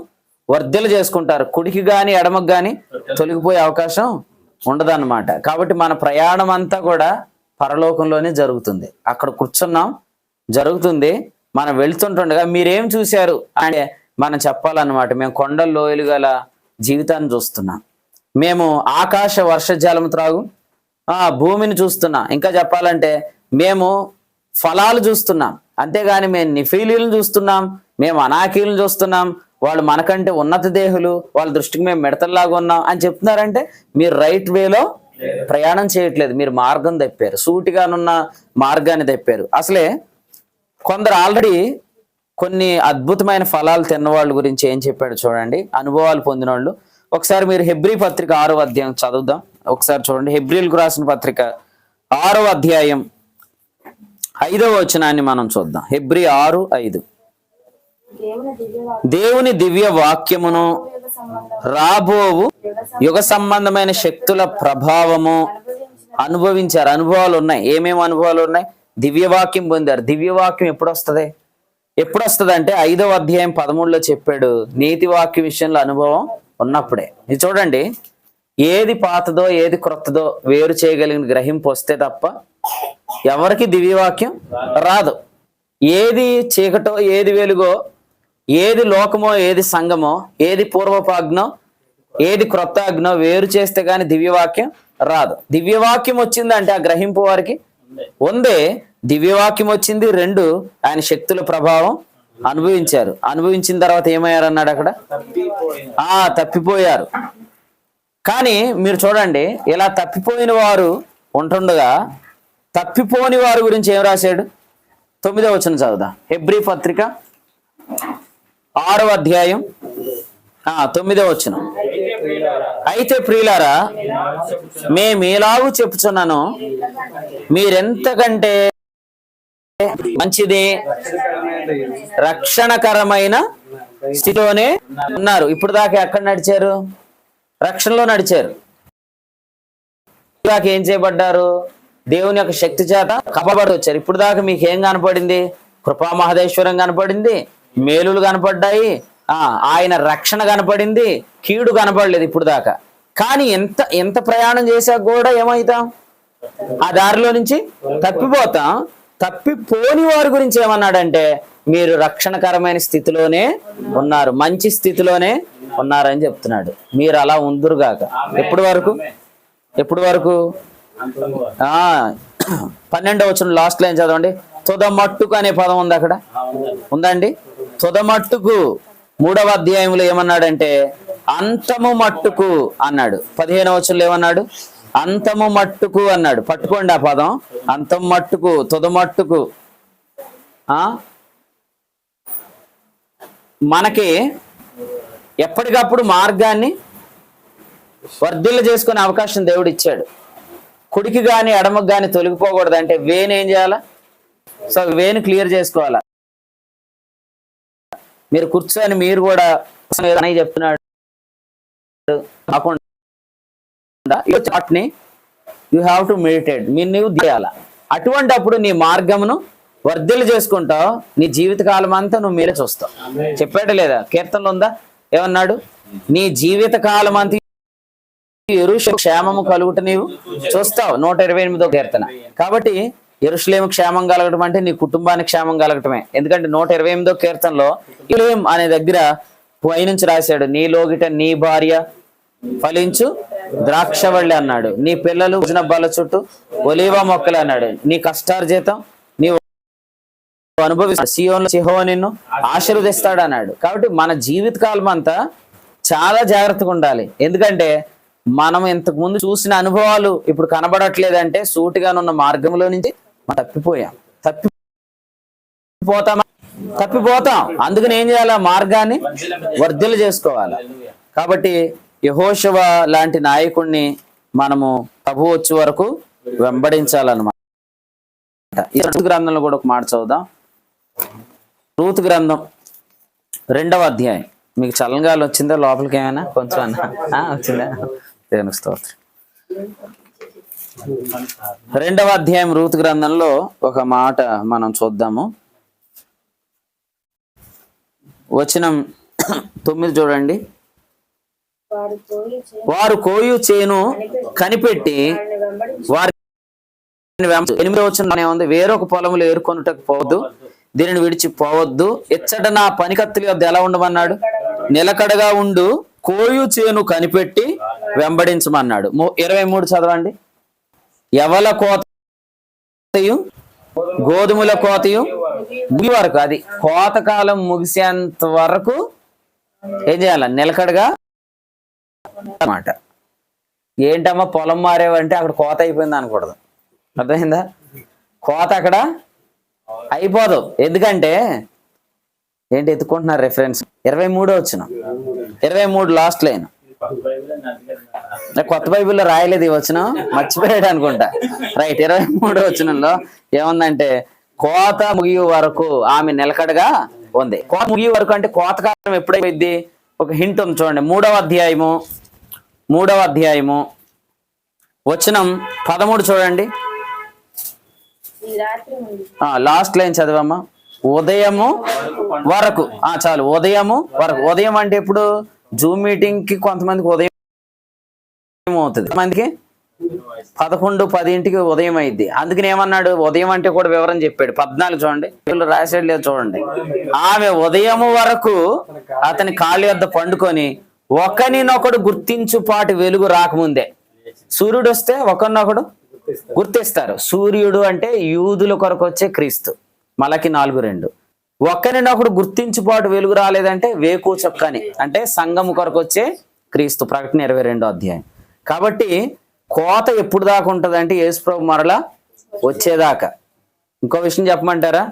వర్ధలు చేసుకుంటారు. కుడికి గాని ఎడమకు గాని తొలగిపోయే అవకాశం ఉండదన్నమాట. కాబట్టి మన ప్రయాణం అంతా కూడా పరలోకంలోనే జరుగుతుంది. అక్కడ కూర్చున్నాం, జరుగుతుంది. మనం వెళ్తుంటుండగా మీరేం చూశారు అంటే మనం చెప్పాలన్నమాట. మేము కొండల లోయలు గల జీవితాన్ని చూస్తున్నాం, మేము ఆకాశ వర్షజలం త్రాగు భూమిని చూస్తున్నాం, ఇంకా చెప్పాలంటే మేము ఫలాలు చూస్తున్నాం. అంతేగాని మేము నిఫీలీలను చూస్తున్నాం, మేము అనాకీలను చూస్తున్నాం, వాళ్ళు మనకంటే ఉన్నత దేహులు, వాళ్ళ దృష్టికి మేము మిడతల్లాగా ఉన్నాం అని చెప్తున్నారంటే మీరు రైట్ వేలో ప్రయాణం చేయట్లేదు. మీరు మార్గం తప్పారు, సూటిగానున్న మార్గాన్ని తప్పారు. అసలే కొందరు ఆల్రెడీ కొన్ని అద్భుతమైన ఫలాలు తిన్నవాళ్ళ గురించి ఏం చెప్పాడు చూడండి, అనుభవాలు పొందిన వాళ్ళు. ఒకసారి మీరు హెబ్రీ పత్రిక 6వ అధ్యాయం చదువుదాం. ఒకసారి చూడండి, హెబ్రీలకు రాసిన పత్రిక 6వ అధ్యాయం 5వ వచనాన్ని మనం చూద్దాం. హెబ్రీ 6:5. దేవుని దివ్య వాక్యమును రాబోవు యుగ సంబంధమైన శక్తుల ప్రభావము అనుభవించారు. అనుభవాలు ఉన్నాయి. ఏమేమి అనుభవాలు ఉన్నాయి? దివ్యవాక్యం పొందారు. దివ్యవాక్యం ఎప్పుడు వస్తుంది అంటే 5వ అధ్యాయం 13లో చెప్పాడు. నీతి వాక్య విషయంలో అనుభవం ఉన్నప్పుడే. ఇది చూడండి, ఏది పాతదో ఏది క్రొత్తదో వేరు చేయగలిగిన గ్రహింపు వస్తే తప్ప ఎవరికి దివ్యవాక్యం రాదు. ఏది చీకటో ఏది వెలుగో, ఏది లోకమో ఏది సంఘమో, ఏది పూర్వపాగ్నో ఏది క్రొత్త అగ్నో వేరు చేస్తే గాని దివ్యవాక్యం రాదు. దివ్యవాక్యం వచ్చిందంటే ఆ గ్రహింపు వారికి ఉందే. దివ్యవాక్యం వచ్చింది. 2, ఆయన శక్తుల ప్రభావం అనుభవించారు. అనుభవించిన తర్వాత ఏమయ్యారు అన్నాడు అక్కడ? తప్పిపోయారు. కానీ మీరు చూడండి, ఇలా తప్పిపోయిన వారు ఉంటుండగా తప్పిపోని వారి గురించి ఏం రాశాడు? 9వ వచనం చదువుదాం. హెబ్రీ పత్రిక 6వ అధ్యాయం 9వ వచనం. అయితే ప్రియులారా, మేమేలాగూ చెప్పుచున్నాను, మీరెంతకంటే మంచిది రక్షణకరమైన స్థితిలోనే ఉన్నారు. ఇప్పుడు దాకా ఎక్కడ నడిచారు? రక్షణలో నడిచారు. దాకా ఏం చేయబడ్డారు? దేవుని యొక్క శక్తి చేత కప్పబడి వచ్చారు. ఇప్పుడు దాకా మీకు ఏం కనపడింది? కృపా మహదేశ్వరం కనపడింది, మేలులు కనపడ్డాయి, ఆయన రక్షణ కనపడింది, కీడు కనపడలేదు ఇప్పుడు దాకా. కానీ ఎంత ప్రయాణం చేశాక కూడా ఏమవుతాం? ఆ దారిలో నుంచి తప్పిపోతాం. తప్పిపోని వారి గురించి ఏమన్నాడంటే, మీరు రక్షణకరమైన స్థితిలోనే ఉన్నారు, మంచి స్థితిలోనే ఉన్నారని చెప్తున్నాడు. మీరు అలా ఉందురుగాక. ఎప్పుడు వరకు 12వ వచనం లాస్ట్ లైన్ చదవండి. తుదమట్టుకు అనే పదం ఉంది అక్కడ, ఉందండి. తుదమట్టుకు 3వ అధ్యాయంలో ఏమన్నాడంటే అంతము మట్టుకు అన్నాడు. 15వ వచనంలో ఏమన్నాడు? అంతము మట్టుకు అన్నాడు. పట్టుకోండి ఆ పదం, అంతం మట్టుకు, తుదమట్టుకు. మనకి ఎప్పటికప్పుడు మార్గాన్ని వర్ధిల్ల చేసుకునే అవకాశం దేవుడు ఇచ్చాడు. కుడికి కానీ ఎడమకు కానీ తొలగిపోకూడదు అంటే వేను ఏం చేయాలా? సో వేను క్లియర్ చేసుకోవాలా. మీరు కూర్చొని మీరు కూడా చెప్తున్నాడు కాకుండా యూ హ్యావ్ టు మెడిటేట్. నువ్వు చేయాల. అటువంటి అప్పుడు నీ మార్గమును వర్ధిల్లు చేసుకుంటావు. నీ జీవితకాలం అంతా నువ్వు మీరే చూస్తావు. చెప్పాడు లేదా? కీర్తనలో ఉందా? ఏమన్నాడు? నీ జీవితకాలం అంతా యెరూషలేము క్షేమము కలుగుట నీవు చూస్తావు. 128వ కీర్తన. కాబట్టి యెరూషలేము క్షేమం కలగటం అంటే నీ కుటుంబానికి క్షేమం కలగటమే. ఎందుకంటే 128వ కీర్తనలో యెరూషలేము అనే దగ్గర పైనుంచి రాశాడు, నీ లోగిట నీ భార్య ఫలించు ద్రాక్షవల్లి అన్నాడు, నీ పిల్లలు భుజన బల చుట్టూ ఒలీవ మొక్కలు అన్నాడు, నీ కష్టార్జితం నీవు అనుభవిస్తా, సీయోనులో యెహోవా నిన్ను ఆశీర్వదిస్తాడు అన్నాడు. కాబట్టి మన జీవితకాలం అంతా చాలా జాగ్రత్తగా ఉండాలి. ఎందుకంటే మనం ఇంతకు ముందు చూసిన అనుభవాలు ఇప్పుడు కనబడట్లేదంటే సూటిగానున్న మార్గంలో నుంచి తప్పిపోతాం. అందుకని ఏం చేయాలి? మార్గాన్ని వర్ధిల్లు చేసుకోవాలి. కాబట్టి యెహోషువ లాంటి నాయకుడిని మనము ప్రభువు వచ్చే వరకు వెంబడించాలన్నమాట. ఈ రూతు గ్రంథంలో కూడా ఒక మాట చదువుదాం. రూతు గ్రంథం 2వ అధ్యాయం. మీకు చల్లగాలి వచ్చిందా? లోపలికి ఏమైనా కొంచెం అన్నా వచ్చిందా? దేవునికి స్తోత్రం. 2వ అధ్యాయం రూతు గ్రంథంలో ఒక మాట మనం చూద్దాము. వచనం 9 చూడండి. వారు కోయు చేను కనిపెట్టి వారి 8వ వచనం ఉంది, వేరొక పొలములు ఏరుకొనుటకు పోవద్దు, దీనిని విడిచి పోవద్దు, ఎచ్చట నా పనికత్తుల యొద్ద ఎలా ఉండమన్నాడు? నిలకడగా ఉండు, కోయు చేను కనిపెట్టి వెంబడించమన్నాడు. 23 చదవండి. ఎవల కోతయు గోధుమల కోతయు ముగి వరకు, అది కోతకాలం ముగిసేంత వరకు ఏం చేయాల? నిలకడగా అన్నమాట. ఏంటమ్మా పొలం మారేవంటే అక్కడ కోత అయిపోయింది అనకూడదు. అర్థమైందా? కోత అక్కడ అయిపోదు. ఎందుకంటే ఏంటి ఎత్తుకుంటున్నారు రెఫరెన్స్? 23 వచనం, 23 లాస్ట్ లైన్. కొత్త బైబిల్లో రాయలేదు ఈ వచనం, మర్చిపోయాడు అనుకుంటా. రైట్. 23 వచనంలో ఏముందంటే కోత ముగి వరకు ఆమె నిలకడగా ఉంది. కోత ముగి వరకు అంటే కోతకాలం ఎప్పుడైపోయింది? ఒక హింట్ ఉంది చూడండి. మూడవ అధ్యాయము వచనం 13 చూడండి. లాస్ట్ లైన్ చదవమ్మా. ఉదయము వరకు. చాలు, ఉదయము వరకు. ఉదయం అంటే ఇప్పుడు జూమ్ మీటింగ్ కి కొంతమందికి ఉదయం అవుతుంది, కొంతమందికి 11-10 ఉదయం అయింది. అందుకని ఏమన్నాడు, ఉదయం అంటే కూడా వివరం చెప్పాడు. 14 చూడండి, రాసాడు లేదు చూడండి. ఆమె ఉదయము వరకు అతని కాళ్ళ యొద్ద పండుకొని ఒకరినొకడు గుర్తించుపాటి వెలుగు రాకముందే. సూర్యుడు వస్తే ఒకరినొకడు గుర్తిస్తారు. సూర్యుడు అంటే యూదుల కొరకు వచ్చే క్రీస్తు, మలకి 4:2. ఒకరినొకడు గుర్తించుపాటు వెలుగు రాలేదంటే వేకు చొక్కని అంటే సంఘము కొరకు వచ్చే క్రీస్తు, ప్రకటన 22వ అధ్యాయం. కాబట్టి కోత ఎప్పుడు దాకా ఉంటుంది అంటే యేసుప్రభు మరలా వచ్చేదాకా. ఇంకో విషయం చెప్పమంటారా,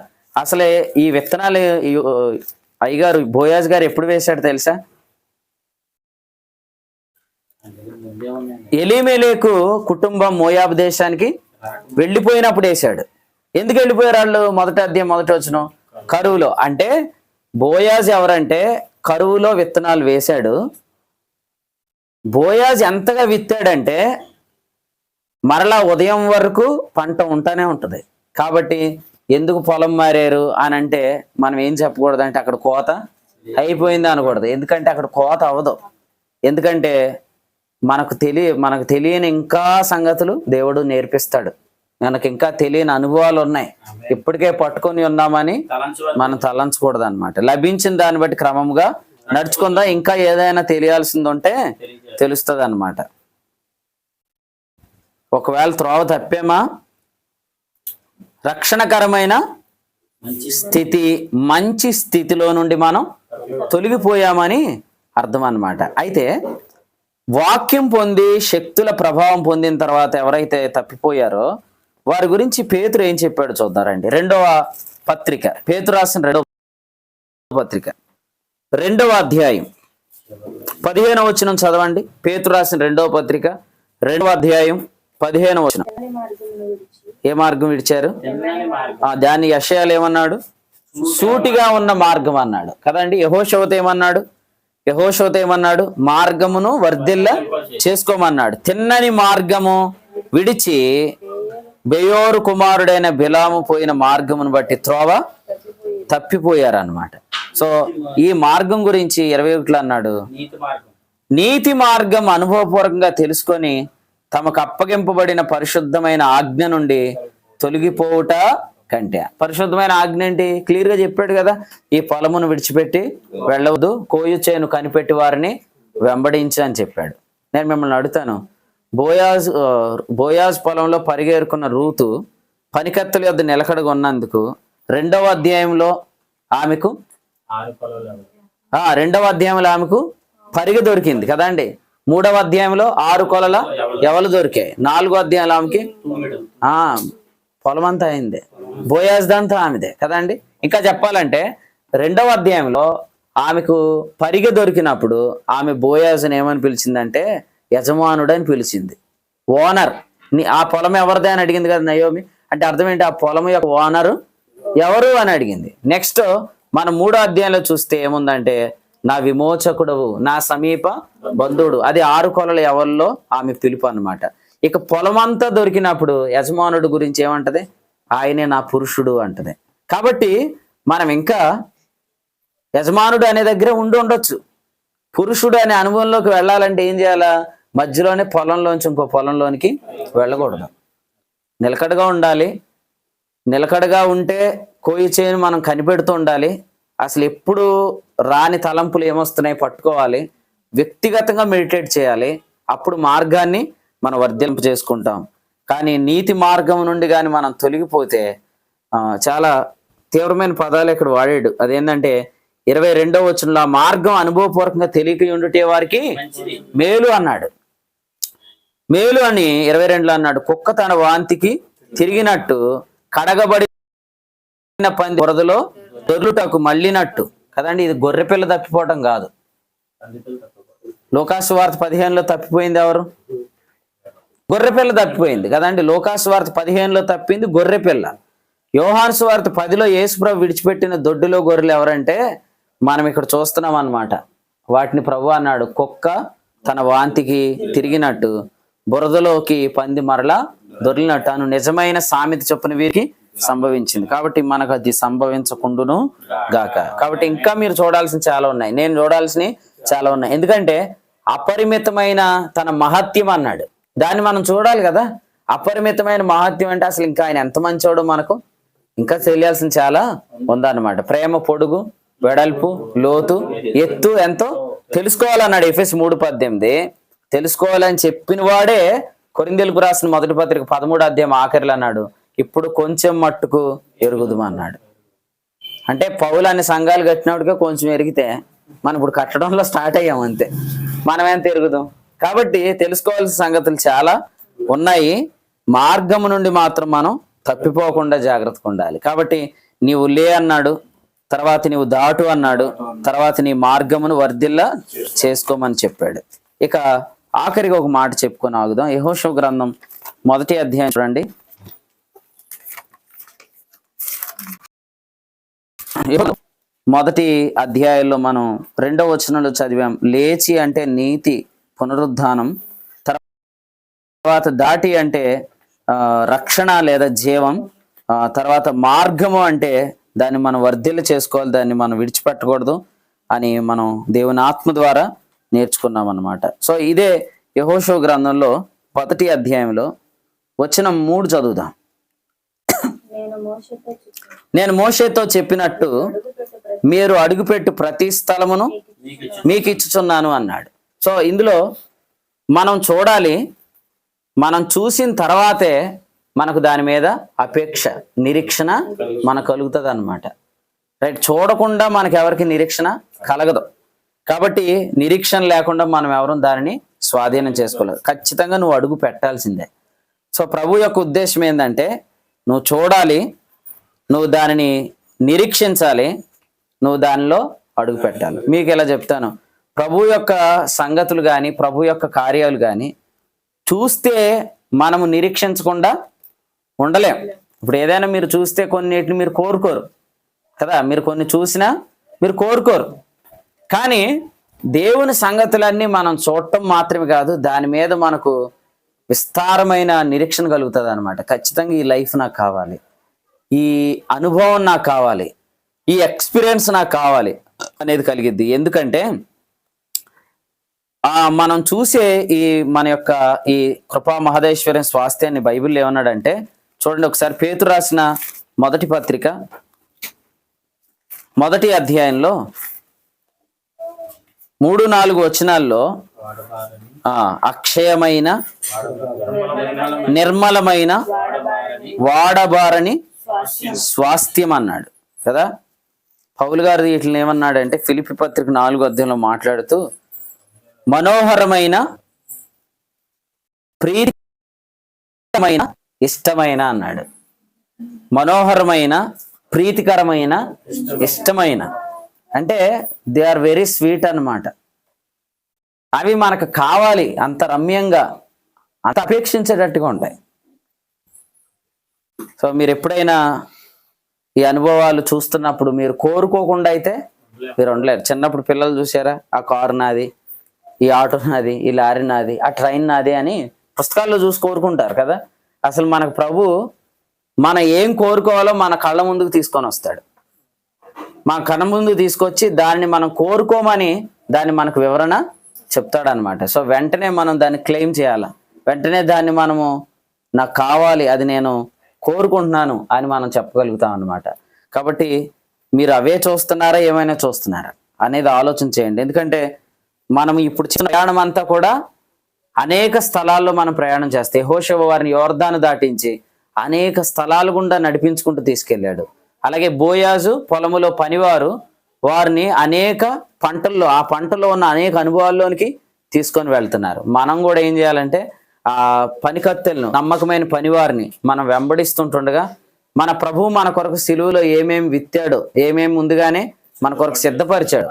అసలే ఈ విత్తనాలు అయ్యగారు బోయాజ్ గారు ఎప్పుడు వేశాడు తెలుసా? ఎలీమెలెకు కుటుంబం మోయాబు దేశానికి వెళ్ళిపోయినప్పుడు వేశాడు. ఎందుకు వెళ్ళిపోయారు వాళ్ళు? మొదటి వచనం కరువులో. అంటే బోయాజ్ ఎవరంటే కరువులో విత్తనాలు వేశాడు. బోయాజ్ ఎంతగా విత్తాడంటే మరలా ఉదయం వరకు పంట ఉంటానే ఉంటది. కాబట్టి ఎందుకు పొలం మారారు అని అంటే మనం ఏం చెప్పకూడదు అంటే అక్కడ కోత అయిపోయింది అనకూడదు. ఎందుకంటే అక్కడ కోత అవ్వదు. ఎందుకంటే మనకు తెలియని ఇంకా సంగతులు దేవుడు నేర్పిస్తాడు. మనకి ఇంకా తెలియని అనుభవాలు ఉన్నాయి, ఇప్పటికే పట్టుకొని ఉన్నామని మనం తలంచకూడదు అనమాట. లభించిన దాన్ని బట్టి క్రమంగా నడుచుకుందా, ఇంకా ఏదైనా తెలియాల్సింది ఉంటే తెలుస్తుంది అనమాట. ఒకవేళ త్రోవ తప్పేమా, రక్షణకరమైన స్థితి, మంచి స్థితిలో నుండి మనం తొలగిపోయామని అర్థం అన్నమాట. అయితే వాక్యం పొంది శక్తుల ప్రభావం పొందిన తర్వాత ఎవరైతే తప్పిపోయారో వారి గురించి పేతురు ఏం చెప్పాడు చూద్దారండి. రెండవ పత్రిక, పేతురు రాసిన రెండవ పత్రిక 2వ అధ్యాయం 15వ వచనం చదవండి. పేతురు రాసిన రెండవ పత్రిక 2వ అధ్యాయం 15వ వచనం. ఏ మార్గం విడిచారు? దాన్ని యెషయాలు ఏమన్నాడు? సూటిగా ఉన్న మార్గం అన్నాడు కదండి. యెహోషువతో ఏమన్నాడు? మార్గమును వర్ధిల్ల చేసుకోమన్నాడు. తిన్నని మార్గము విడిచి బెయోరు కుమారుడైన బిలాము పోయిన మార్గమును బట్టి త్రోవ తప్పిపోయారు అన్నమాట. సో ఈ మార్గం గురించి 21లో అన్నాడు, నీతి మార్గం అనుభవపూర్వకంగా తెలుసుకొని తమకు అప్పగింపబడిన పరిశుద్ధమైన ఆజ్ఞ నుండి తొలగిపోవుట కంటే. పరిశుద్ధమైన ఆజ్ఞ ఏంటి? క్లియర్ గా చెప్పాడు కదా, ఈ పొలమును విడిచిపెట్టి వెళ్ళవద్దు, కోయు చేను కనిపెట్టి వారిని వెంబడించు అని చెప్పాడు. నేను మిమ్మల్ని అడుగుతాను, బోయాజ్ పొలంలో పరిగేరుకున్న రూతు పనికత్తెల యొద్ద నిలకడగా ఉన్నందుకు 2వ అధ్యాయంలో ఆమెకు 2వ అధ్యాయంలో ఆమెకు పరిగె దొరికింది కదండి. 3వ అధ్యాయంలో 6 కొలల ఎవలు దొరికాయి. 4వ అధ్యాయంలో ఆమెకి పొలం అంతా అయింది, బోయాజ్దంతా ఆమెదే కదండి. ఇంకా చెప్పాలంటే 2వ అధ్యాయంలో ఆమెకు పరిగె దొరికినప్పుడు ఆమె బోయాజ్ని ఏమని పిలిచిందంటే యజమానుడు అని పిలిచింది. ఓనర్, ఆ పొలం ఎవరిదే అని అడిగింది కదా నయోమి. అంటే అర్థం ఏంటి? ఆ పొలం యొక్క ఓనరు ఎవరు అని అడిగింది. నెక్స్ట్ మనం 3వ అధ్యాయంలో చూస్తే ఏముందంటే నా విమోచకుడవు, నా సమీప బంధువుడు. అది 6 కొలల ఎవరిలో ఆమె పిలుపు అన్నమాట. ఇక పొలం అంతా దొరికినప్పుడు యజమానుడు గురించి ఏమంటది? ఆయనే నా పురుషుడు అంటది. కాబట్టి మనం ఇంకా యజమానుడు అనే దగ్గర ఉండొచ్చు. పురుషుడు అనే అనుభవంలోకి వెళ్ళాలంటే ఏం చేయాలా? మధ్యలోనే పొలంలోంచి ఇంకో పొలంలోనికి వెళ్ళకూడదు, నిలకడగా ఉండాలి. నిలకడగా ఉంటే కోయి చేను మనం కనిపెడుతూ ఉండాలి. అసలు ఎప్పుడు రాని తలంపులు ఏమొస్తున్నాయి పట్టుకోవాలి. వ్యక్తిగతంగా మెడిటేట్ చేయాలి. అప్పుడు మార్గాన్ని మనం వర్ధింపు చేసుకుంటాం. కానీ నీతి మార్గం నుండి కానీ మనం తొలగిపోతే చాలా తీవ్రమైన పదాలు ఇక్కడ వాడాడు. అదేంటంటే 22వ వచనంలో మార్గం అనుభవపూర్వకంగా తెలియక ఉండుటే వారికి మేలు అన్నాడు. మేలు అని 22లో అన్నాడు. కుక్క తన వాంతికి తిరిగినట్టు కడగబడిన పంది బురదలో దొర్లుటకు మళ్ళినట్టు కదండి. ఇది గొర్రెపిల్ల తప్పిపోవటం కాదు. లోకాసు వార్త 15లో తప్పిపోయింది ఎవరు? గొర్రెపిల్ల తప్పిపోయింది కదండి. లోకాసు వార్త 15లో తప్పింది గొర్రెపిల్ల. యోహాను సువార్త 10లో యేసుప్రభు విడిచిపెట్టిన దొడ్డులో గొర్రెలు ఎవరంటే మనం ఇక్కడ చూస్తున్నాం అన్నమాట. వాటిని ప్రభు అన్నాడు కుక్క తన వాంతికి తిరిగినట్టు, బురదలోకి పంది మరలా దొరికినట్టు అను నిజమైన సామెత చొప్పున వీరికి సంభవించింది. కాబట్టి మనకు అది సంభవించకుండును గాక. కాబట్టి ఇంకా మీరు చూడాల్సిన చాలా ఉన్నాయి, నేను చూడాల్సినవి చాలా ఉన్నాయి. ఎందుకంటే అపరిమితమైన తన మహత్యం అన్నాడు, దాన్ని మనం చూడాలి కదా. అపరిమితమైన మహత్యం అంటే అసలు ఇంకా ఆయన ఎంత మంచోడో మనకు ఇంకా తెలియాల్సిన చాలా ఉందన్నమాట. ప్రేమ పొడుగు, వెడల్పు, లోతు, ఎత్తు ఎంతో తెలుసుకోవాలన్నాడు ఎఫెసు 3:18. తెలుసుకోవాలని చెప్పిన వాడే కొరింథీయులకు రాసిన మొదటి పత్రిక 13వ అధ్యాయం ఆఖరిలో అన్నాడు, ఇప్పుడు కొంచెం మట్టుకు ఎరుగుదుమా అన్నాడు. అంటే పౌలు అనే సంఘాలు కట్టినప్పటికే కొంచెం ఎరిగితే మనం ఇప్పుడు కట్టడంలో స్టార్ట్ అయ్యాం అంతే, మనం ఎంత ఎరుగుదాం. కాబట్టి తెలుసుకోవాల్సిన సంగతులు చాలా ఉన్నాయి. మార్గము నుండి మాత్రం మనం తప్పిపోకుండా జాగ్రత్తగా ఉండాలి. కాబట్టి నీవు లే అన్నాడు, తర్వాత నీవు దాటు అన్నాడు, తర్వాత నీ మార్గమును వర్ధిల్లా చేసుకోమని చెప్పాడు. ఇక ఆఖరికి ఒక మాట చెప్పుకొని ఆగుదాం. యెహోషువ గ్రంథం 1వ అధ్యాయం చూడండి. మొదటి అధ్యాయంలో మనం 2వ వచనంలో చదివాం. లేచి అంటే నీతి, పునరుద్ధానం. తర్వాత దాటి అంటే రక్షణ లేదా జీవం. తర్వాత మార్గము అంటే దాన్ని మనం వర్ధిల్లు చేసుకోవాలి, దాన్ని మనం విడిచిపెట్టకూడదు అని మనం దేవుని ఆత్మ ద్వారా నేర్చుకున్నాం అన్నమాట. సో ఇదే యెహోషువ గ్రంథంలో 1వ అధ్యాయంలో వచనం 3 చదువుదాం. నేను మోషేతో చెప్పినట్టు మీరు అడుగుపెట్టు ప్రతి స్థలమును మీకు ఇచ్చుచున్నాను అన్నాడు. సో ఇందులో మనం చూడాలి, మనం చూసిన తర్వాతే మనకు దాని మీద అపేక్ష, నిరీక్షణ మనకు కలుగుతుంది అన్నమాట. రైట్, చూడకుండా మనకు ఎవరికి నిరీక్షణ కలగదు. కాబట్టి నిరీక్షణ లేకుండా మనం ఎవరు దానిని స్వాధీనం చేసుకోలేదు. ఖచ్చితంగా నువ్వు అడుగు పెట్టాల్సిందే. సో ప్రభు యొక్క ఉద్దేశం ఏంటంటే నువ్వు చూడాలి, నువ్వు దానిని నిరీక్షించాలి, నువ్వు దానిలో అడుగు పెట్టాలి. మీకు ఎలా చెప్తాను, ప్రభు యొక్క సంగతులు కానీ ప్రభు యొక్క కార్యాలు కానీ చూస్తే మనము నిరీక్షించకుండా ఉండలేం. ఇప్పుడు ఏదైనా మీరు చూస్తే కొన్నిటిని మీరు కోరుకోరు కదా, మీరు కొన్ని చూసినా మీరు కోరుకోరు. కానీ దేవుని సంగతులన్నీ మనం చూడటం మాత్రమే కాదు, దాని మీద మనకు విస్తారమైన నిరీక్షణ కలుగుతుంది అనమాట. ఖచ్చితంగా ఈ లైఫ్ నాకు కావాలి, ఈ అనుభవం నాకు కావాలి, ఈ ఎక్స్పీరియన్స్ నాకు కావాలి అనేది కలిగిద్ది. ఎందుకంటే మనం చూసే ఈ మన యొక్క ఈ కృపా మహదేశ్వర్యం స్వాస్థ్యాన్ని బైబిల్లో ఏమన్నాడంటే చూడండి ఒకసారి. పేతురు రాసిన మొదటి పత్రిక 1వ అధ్యాయంలో 3-4 వచనాల్లో అక్షయమైన, నిర్మలమైన, వాడబారని స్వాస్థ్యం అన్నాడు కదా. పౌలు గారు వీటిని ఏమన్నాడంటే ఫిలిప్పీ పత్రిక 4వ అధ్యాయంలో మాట్లాడుతూ మనోహరమైన, ప్రీతికరమైన, ఇష్టమైన అన్నాడు. మనోహరమైన, ప్రీతికరమైన, ఇష్టమైన అంటే దే ఆర్ వెరీ స్వీట్ అన్నమాట. అవి మనకు కావాలి, అంత రమ్యంగా, అంత అపేక్షించేటట్టుగా ఉంటాయి. సో మీరు ఎప్పుడైనా ఈ అనుభవాలు చూస్తున్నప్పుడు మీరు కోరుకోకుండా అయితే మీరు ఉండలేరు. చిన్నప్పుడు పిల్లలు చూసారా, ఆ కారు నాది, ఈ ఆటో నాది, ఈ లారీ నాది, ఆ ట్రైన్ నాది అని పుస్తకాల్లో చూసి కోరుకుంటారు కదా. అసలు మనకు ప్రభు మనం ఏం కోరుకోవాలో మన కళ్ళ ముందుకు తీసుకొని వస్తాడు. మన కళ్ళ ముందుకు తీసుకొచ్చి దాన్ని మనం కోరుకోమని దాన్ని మనకు వివరణ చెప్తాడనమాట. సో వెంటనే మనం దాన్ని క్లెయిమ్ చేయాలి, వెంటనే దాన్ని మనము నాకు కావాలి, అది నేను కోరుకుంటున్నాను అని మనం చెప్పగలుగుతాం అన్నమాట. కాబట్టి మీరు అవే చూస్తున్నారా ఏమైనా చూస్తున్నారా అనేది ఆలోచన చేయండి. ఎందుకంటే మనం ఇప్పుడు చిన్న ప్రయాణం అంతా కూడా అనేక స్థలాల్లో మనం ప్రయాణం చేస్తే యెహోషువ వారిని యోర్దాను దాటించి అనేక స్థలాల గుండా నడిపించుకుంటూ తీసుకెళ్ళాడు. అలాగే బోయాజు పొలములో పనివారు వారిని అనేక పంటల్లో, ఆ పంటలో ఉన్న అనేక అనుభవాల్లోనికి తీసుకొని వెళ్తున్నారు. మనం కూడా ఏం చేయాలంటే ఆ పనికత్తెలను, నమ్మకమైన పనివారిని మనం వెంబడిస్తుంటుండగా మన ప్రభువు మన కొరకు సిలువలో ఏమేమి విత్తాడో, ఏమేమి ముందుగానే మన కొరకు సిద్ధపరిచాడు,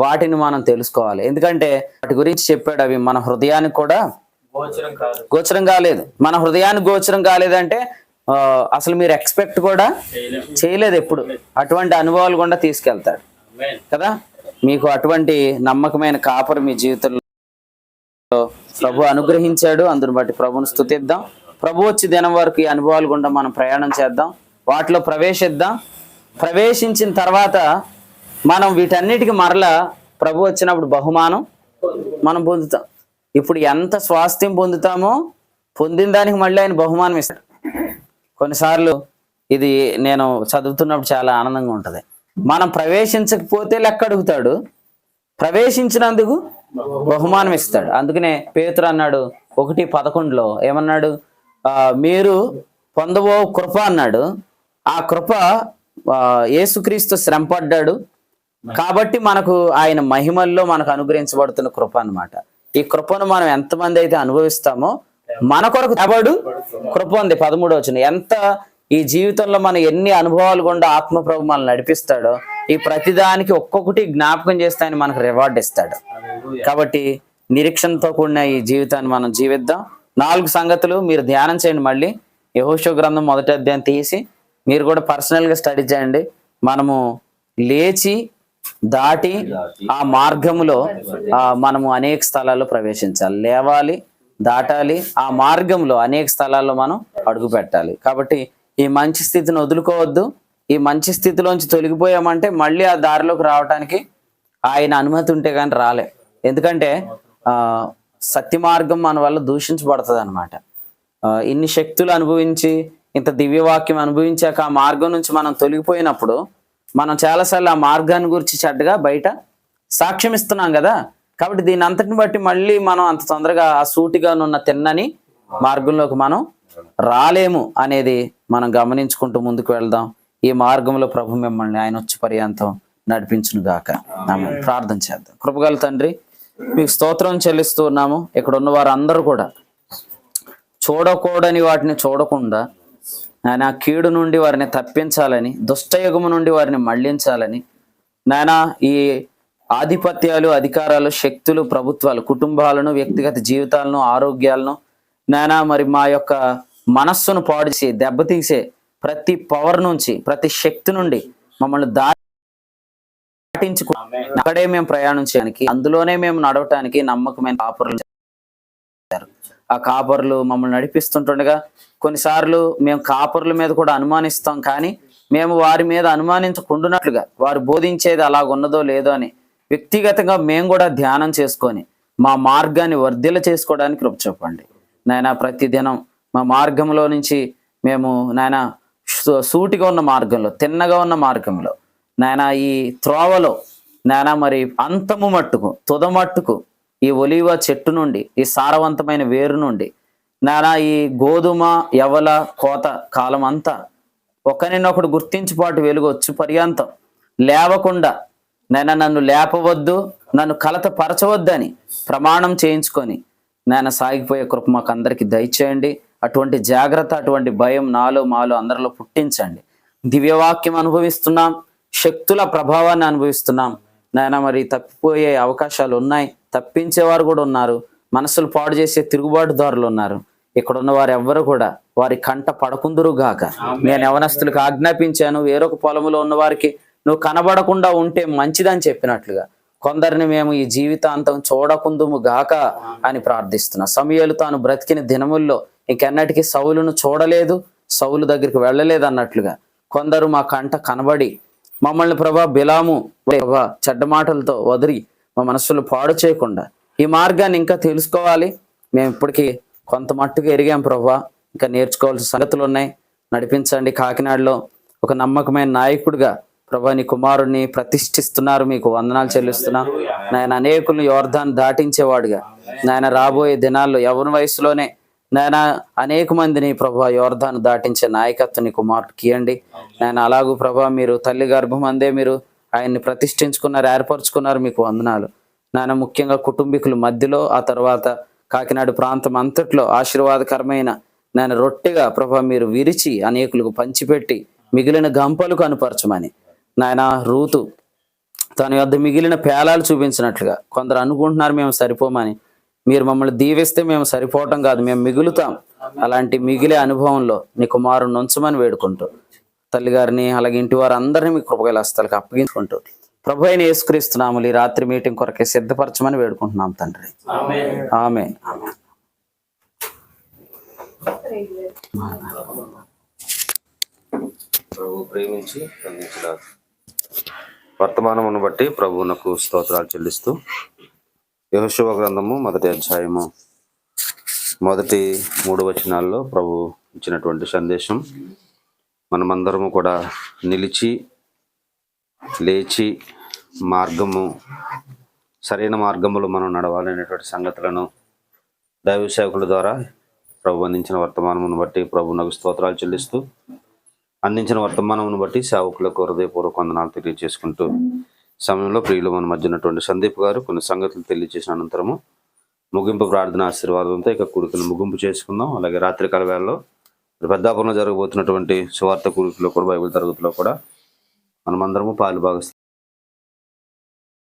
వాటిని మనం తెలుసుకోవాలి. ఎందుకంటే వాటి గురించి చెప్పాడు, అవి మన హృదయానికి కూడా గోచరం కాలేదు. మన హృదయానికి గోచరం కాలేదంటే అసలు మీరు ఎక్స్పెక్ట్ కూడా చేయలేదు ఎప్పుడు. అటువంటి అనుభవాలు కూడా తీసుకెళ్తాడు కదా. మీకు అటువంటి నమ్మకమైన కాపరి మీ జీవితంలో ప్రభు అనుగ్రహించాడు. అందుని బట్టి ప్రభుని స్తుతిద్దాం. ప్రభు వచ్చి దినం వరకు ఈ అనుభవాలు గుండా మనం ప్రయాణం చేద్దాం, వాటిలో ప్రవేశిద్దాం. ప్రవేశించిన తర్వాత మనం వీటన్నిటికీ మరలా ప్రభు వచ్చినప్పుడు బహుమానం మనం పొందుతాం. ఇప్పుడు ఎంత స్వాస్థ్యం పొందుతామో పొందిన దానికి మళ్ళీ ఆయన బహుమానం ఇస్తాడు. కొన్నిసార్లు ఇది నేను చదువుతున్నప్పుడు చాలా ఆనందంగా ఉంటుంది. మనం ప్రవేశించకపోతే లెక్క అడుగుతాడు, ప్రవేశించినందుకు బహుమానం ఇస్తాడు. అందుకనే పేతురు అన్నాడు 1:11 ఏమన్నాడు, మీరు పొందబో కృప అన్నాడు. ఆ కృప యేసుక్రీస్తు శ్రమపడ్డాడు కాబట్టి మనకు ఆయన మహిమల్లో మనకు అనుగ్రహించబడుతున్న కృప అన్నమాట. ఈ కృపను మనం ఎంతమంది అయితే అనుభవిస్తామో మన కొరకు తేబడు కృప ఉంది. 13 ఎంత ఈ జీవితంలో మనం ఎన్ని అనుభవాలు గుండా ఆత్మప్రభు మనల్ని నడిపిస్తాడో ఈ ప్రతిదానికి ఒక్కొక్కటి జ్ఞాపకం చేస్తే ఆయన మనకు రివార్డ్ ఇస్తాడు. కాబట్టి నిరీక్షణతో కూడిన ఈ జీవితాన్ని మనం జీవిద్దాం. 4 సంగతులు మీరు ధ్యానం చేయండి. మళ్ళీ యెహోషువ గ్రంథం 1వ అధ్యాయం తీసి మీరు కూడా పర్సనల్గా స్టడీ చేయండి. మనము లేచి దాటి ఆ మార్గములో మనము అనేక స్థలాల్లో ప్రవేశించాలి. లేవాలి, దాటాలి, ఆ మార్గంలో అనేక స్థలాల్లో మనం అడుగు పెట్టాలి. కాబట్టి ఈ మంచి స్థితిని వదులుకోవద్దు. ఈ మంచి స్థితిలోంచి తొలగిపోయామంటే మళ్ళీ ఆ దారిలోకి రావడానికి ఆయన అనుమతి ఉంటే కానీ రాలే. ఎందుకంటే సత్య మార్గం మన వల్ల దూషించబడుతుంది అనమాట. ఇన్ని శక్తులు అనుభవించి ఇంత దివ్యవాక్యం అనుభవించాక ఆ మార్గం నుంచి మనం తొలగిపోయినప్పుడు మనం చాలాసార్లు ఆ మార్గాన్ని గురించి చెడ్డగా బయట సాక్ష్యం ఇస్తున్నాం కదా. కాబట్టి దీని అంతటిని బట్టి మళ్ళీ మనం అంత తొందరగా ఆ సూటిగా ఉన్న తిన్నని మార్గంలోకి మనం రాలేము అనేది మనం గమనించుకుంటూ ముందుకు వెళ్దాం. ఈ మార్గంలో ప్రభు మిమ్మల్ని ఆయన వచ్చి పర్యంతం నడిపించును గాక. ఆమేన్. ప్రార్థన చేద్దాం. కృపగల తండ్రి, మీకు స్తోత్రం చెల్లిస్తూ ఉన్నాము. ఇక్కడ ఉన్న వారు అందరూ కూడా చూడకూడని వాటిని చూడకుండా నాయన కీడు నుండి వారిని తప్పించాలని, దుష్టయుగము నుండి వారిని మళ్లించాలని, నాయన ఈ ఆధిపత్యాలు, అధికారాలు, శక్తులు, ప్రభుత్వాలు, కుటుంబాలను, వ్యక్తిగత జీవితాలను, ఆరోగ్యాలను, నాయన మరి మా యొక్క మనస్సును పాడిచి దెబ్బతీసే ప్రతి పవర్ నుంచి, ప్రతి శక్తి నుండి మమ్మల్ని దాటించుకు అక్కడే మేము ప్రయాణం చేయడానికి, అందులోనే మేము నడవటానికి నమ్మకమైన కాపరులు. ఆ కాపరులు మమ్మల్ని నడిపిస్తుంటుండగా కొన్నిసార్లు మేము కాపరుల మీద కూడా అనుమానిస్తాం. కానీ మేము వారి మీద అనుమానించకుండానట్లుగా వారు బోధించేది అలాగున్నదో లేదో అని వ్యక్తిగతంగా మేము కూడా ధ్యానం చేసుకొని మా మార్గాన్ని వర్ధిల్ల చేసుకోవడానికి కృప చూపండి నాయన. ప్రతిదినం మా మార్గంలో నుంచి మేము నాయన సూటిగా ఉన్న మార్గంలో, తిన్నగా ఉన్న మార్గంలో నాయన, ఈ త్రోవలో నాయన మరి అంతము మట్టుకు, తుదమట్టుకు ఈ ఒలీవ చెట్టు నుండి, ఈ సారవంతమైన వేరు నుండి నాయన ఈ గోధుమ యవల కోత కాలం అంతా ఒకరినొకడు గుర్తించుపాటు వెలుగు వచ్చు పర్యంతం లేవకుండా నాయన నన్ను లేపవద్దు, నన్ను కలత పరచవద్దని ప్రమాణం చేయించుకొని నాయన సాగిపోయే కృప మాకు అందరికీ దయచేయండి. అటువంటి జాగ్రత్త, అటువంటి భయం నాలో మాలో అందరిలో పుట్టించండి. దివ్యవాక్యం అనుభవిస్తున్నాం, శక్తుల ప్రభావాన్ని అనుభవిస్తున్నాం నాయన. మరి తప్పిపోయే అవకాశాలు ఉన్నాయి, తప్పించేవారు కూడా ఉన్నారు, మనసులు పాడు చేసే తిరుగుబాటుదారులు ఉన్నారు. ఇక్కడ ఉన్న వారు ఎవ్వరు కూడా వారి కంట పడకుందురు గాక. నేను యవనస్తులకు ఆజ్ఞాపించాను, వేరొక పొలములో ఉన్న వారికి నువ్వు కనబడకుండా ఉంటే మంచిదని చెప్పినట్లుగా కొందరిని మేము ఈ జీవితాంతం చూడకుందుము గాక అని ప్రార్థిస్తున్నా. సమూయేలు తాను బ్రతికిన దినముల్లో ఇంకెన్నటికీ సౌలును చూడలేదు, సౌలు దగ్గరికి వెళ్ళలేదు అన్నట్లుగా కొందరు మా కంట కనబడి మమ్మల్ని ప్రభా బిలాము ప్రభా చెడ్డ మాటలతో వదిలి మా మనస్సులు పాడు చేయకుండా ఈ మార్గాన్ని ఇంకా తెలుసుకోవాలి. మేము ఇప్పటికీ కొంత మట్టుకు ఎరిగాం ప్రభా, ఇంకా నేర్చుకోవాల్సిన సంగతులు ఉన్నాయి, నడిపించండి. కాకినాడలో ఒక నమ్మకమైన నాయకుడిగా ప్రభా నీ కుమారుడిని ప్రతిష్ఠిస్తున్నారు, మీకు వందనాలు చెల్లిస్తున్నా నాయన. అనేకులను యోర్దాన్ని దాటించేవాడుగా నాయన రాబోయే దినాల్లో యవ్వన వయసులోనే నాయన అనేక మందిని ప్రభా యోర్దాను దాటించే నాయకత్వం నీ కుమారుడికి ఇవ్వండి నాయన. అలాగూ ప్రభా మీరు తల్లి గర్భం అందే మీరు ఆయన్ని ప్రతిష్ఠించుకున్నారు, ఏర్పరచుకున్నారు, మీకు వందనాలు నాయన. ముఖ్యంగా కుటుంబీకుల మధ్యలో, ఆ తర్వాత కాకినాడ ప్రాంతం అంతట్లో ఆశీర్వాదకరమైన నాయన రొట్టెగా ప్రభా మీరు విరిచి అనేకులకు పంచిపెట్టి మిగిలిన గంపలు కనుపరచమని నాయన. రూతు తన యొద్ద మిగిలిన పేలాలు చూపించినట్లుగా కొందరు అనుకుంటున్నారు మేము సరిపోమని. మీరు మమ్మల్ని దీవిస్తే మేము సరిపోవటం కాదు, మేము మిగులుతాం. అలాంటి మిగిలే అనుభవంలో నీ కుమారుని ఉంచమని వేడుకుంటూ తల్లిగారిని అలాగే ఇంటి వారు అందరినీ మీ కృపగల హస్తాలకు అప్పగించుకుంటూ ప్రభు అయిన యేసుక్రీస్తునామములో ఈ రాత్రి మీటింగ్ కొరకే సిద్ధపరచమని వేడుకుంటున్నాం తండ్రి. ఆమేన్. ప్రభు ప్రేమించి అందించిన వర్తమానమును బట్టి ప్రభువునకు స్తోత్రాలు చెల్లిస్తూ యెహోషువ గ్రంథము 1వ అధ్యాయము 3 వచనాల్లో ప్రభు ఇచ్చినటువంటి సందేశం, మనమందరము కూడా నిలిచి లేచి సరైన మార్గములో మనం నడవాలనేటువంటి సంగతులను దైవ సేవకుల ద్వారా ప్రభు అందించిన వర్తమానమును బట్టి ప్రభువునకు స్తోత్రాలు చెల్లిస్తూ, అందించిన వర్తమానమును బట్టి సేవకులకు హృదయపూర్వక వందనాలు తెలియజేసుకుంటూ, సమయంలో ప్రియులు మన మధ్య ఉన్నటువంటి సందీప్ గారు కొన్ని సంగతులు తెలియజేసిన అనంతరము ముగింపు ప్రార్థన ఆశీర్వాదంతో ఇక కూడికను ముగింపు చేసుకుందాం. అలాగే రాత్రికాల వేళలో పెద్దాపురంలో జరగబోతున్నటువంటి సువార్త కూడికలో కూడా, బైబిల్ తరగతిలో కూడా మనమందరము పాలు భాగస్తులు